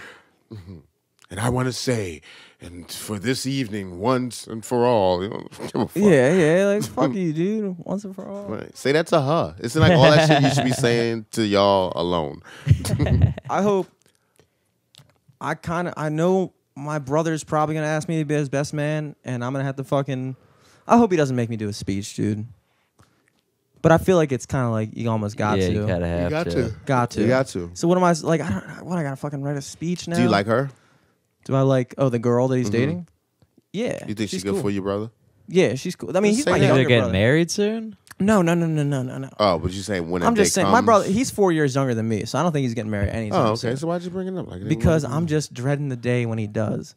And I want to say, and for this evening, once and for all, you know, give a fuck. Yeah, like fuck you, dude. Once and for all. Right. Say that to her. It's like all that shit you should be saying to y'all alone. I hope. I know my brother's probably gonna ask me to be his best man, and I'm gonna have to fucking. I hope he doesn't make me do a speech, dude. But I feel like it's kind of like you almost got to. You gotta have Got to. You got to. So what am I like? I gotta fucking write a speech now. Do you like her? Do I like? Oh, the girl that he's dating. Yeah. You think she's good cool. for you, brother? Yeah, she's cool. I mean, he's my They're younger getting brother. married soon? No. Oh, but you saying when I'm that just day saying, my comes? brother, he's 4 years younger than me, so I don't think he's getting married anytime Oh, okay. soon. So why'd you bring it up? Like, Because I'm just dreading the day when he does.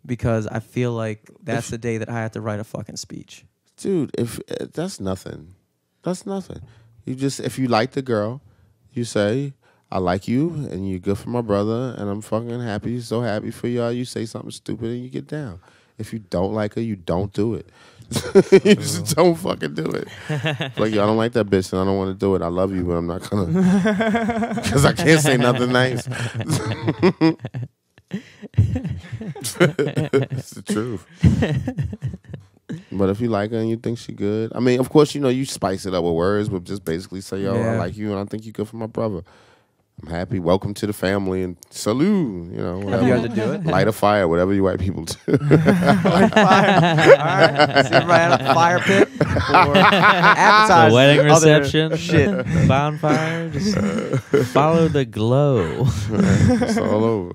Because I feel like that's the day that I have to write a fucking speech. Dude, if that's nothing. That's nothing. You just, if you like the girl, you say, I like you, and you're good for my brother, and I'm fucking happy, so happy for y'all. You say something stupid, and you get down. If you don't like her, you don't do it. You just don't fucking do it. Like, yo, I don't like that bitch, and I don't want to do it. I love you, but I'm not gonna, because I can't say nothing nice. It's the truth. But if you like her and you think she good, I mean, of course, you know, you spice it up with words, but just basically say, yo, I like you, and I think you good for my brother. I'm happy. Welcome to the family and salute. You know, whatever. Have you had to do it? Light a fire, whatever you white people do. Light fire. All right. See everybody at a fire pit or appetizers. The wedding other reception, shit. bonfire. Just follow the glow. It's all over.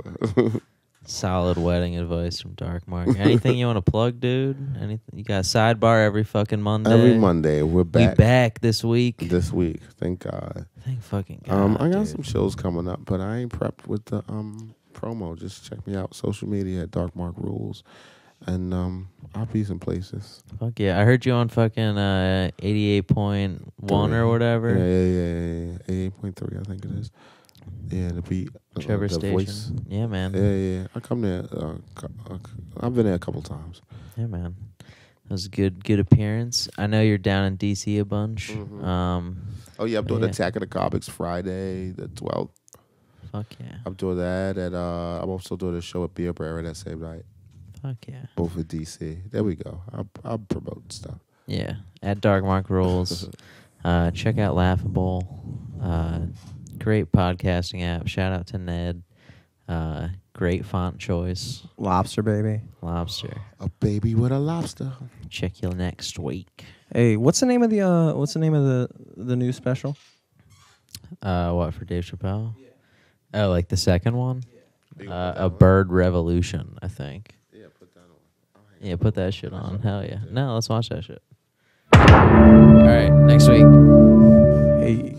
Solid wedding advice from Dark Mark. Anything you want to plug, dude? Anything? You got a sidebar every fucking Monday. Every Monday, we're back. We back this week. This week, thank God. Thank fucking God. I got dude. some shows coming up, but I ain't prepped with the promo. Just check me out, social media at Dark Mark Rules, and I'll be some places. Fuck yeah! I heard you on fucking 88.1 or whatever. Yeah. 88.3, I think it is. Yeah, the beat. Whichever the station. Voice. Yeah, man. Yeah. I come there. I've been there a couple times. Yeah, man. That was a good appearance. I know you're down in DC a bunch. Mm-hmm. Oh yeah, I'm doing yeah. Attack of the Comics Friday the 12th. Fuck yeah. I'm doing that, and I'm also doing a show at Beer Brera that same night. Fuck yeah. Both in DC. There we go. I'll promote stuff. Yeah. At Dark Mark Rules. Check out Laughable. Great podcasting app. Shout out to Ned. Great font choice. Lobster, baby. Lobster. A baby with a lobster. Check you next week. Hey, what's the name of the new special? What, for Dave Chappelle? Yeah. Oh, like the second one? Yeah. A Bird Revolution, I think. Yeah, put that on. Yeah, put that shit on. Hell yeah. No, let's watch that shit. All right, next week. Hey.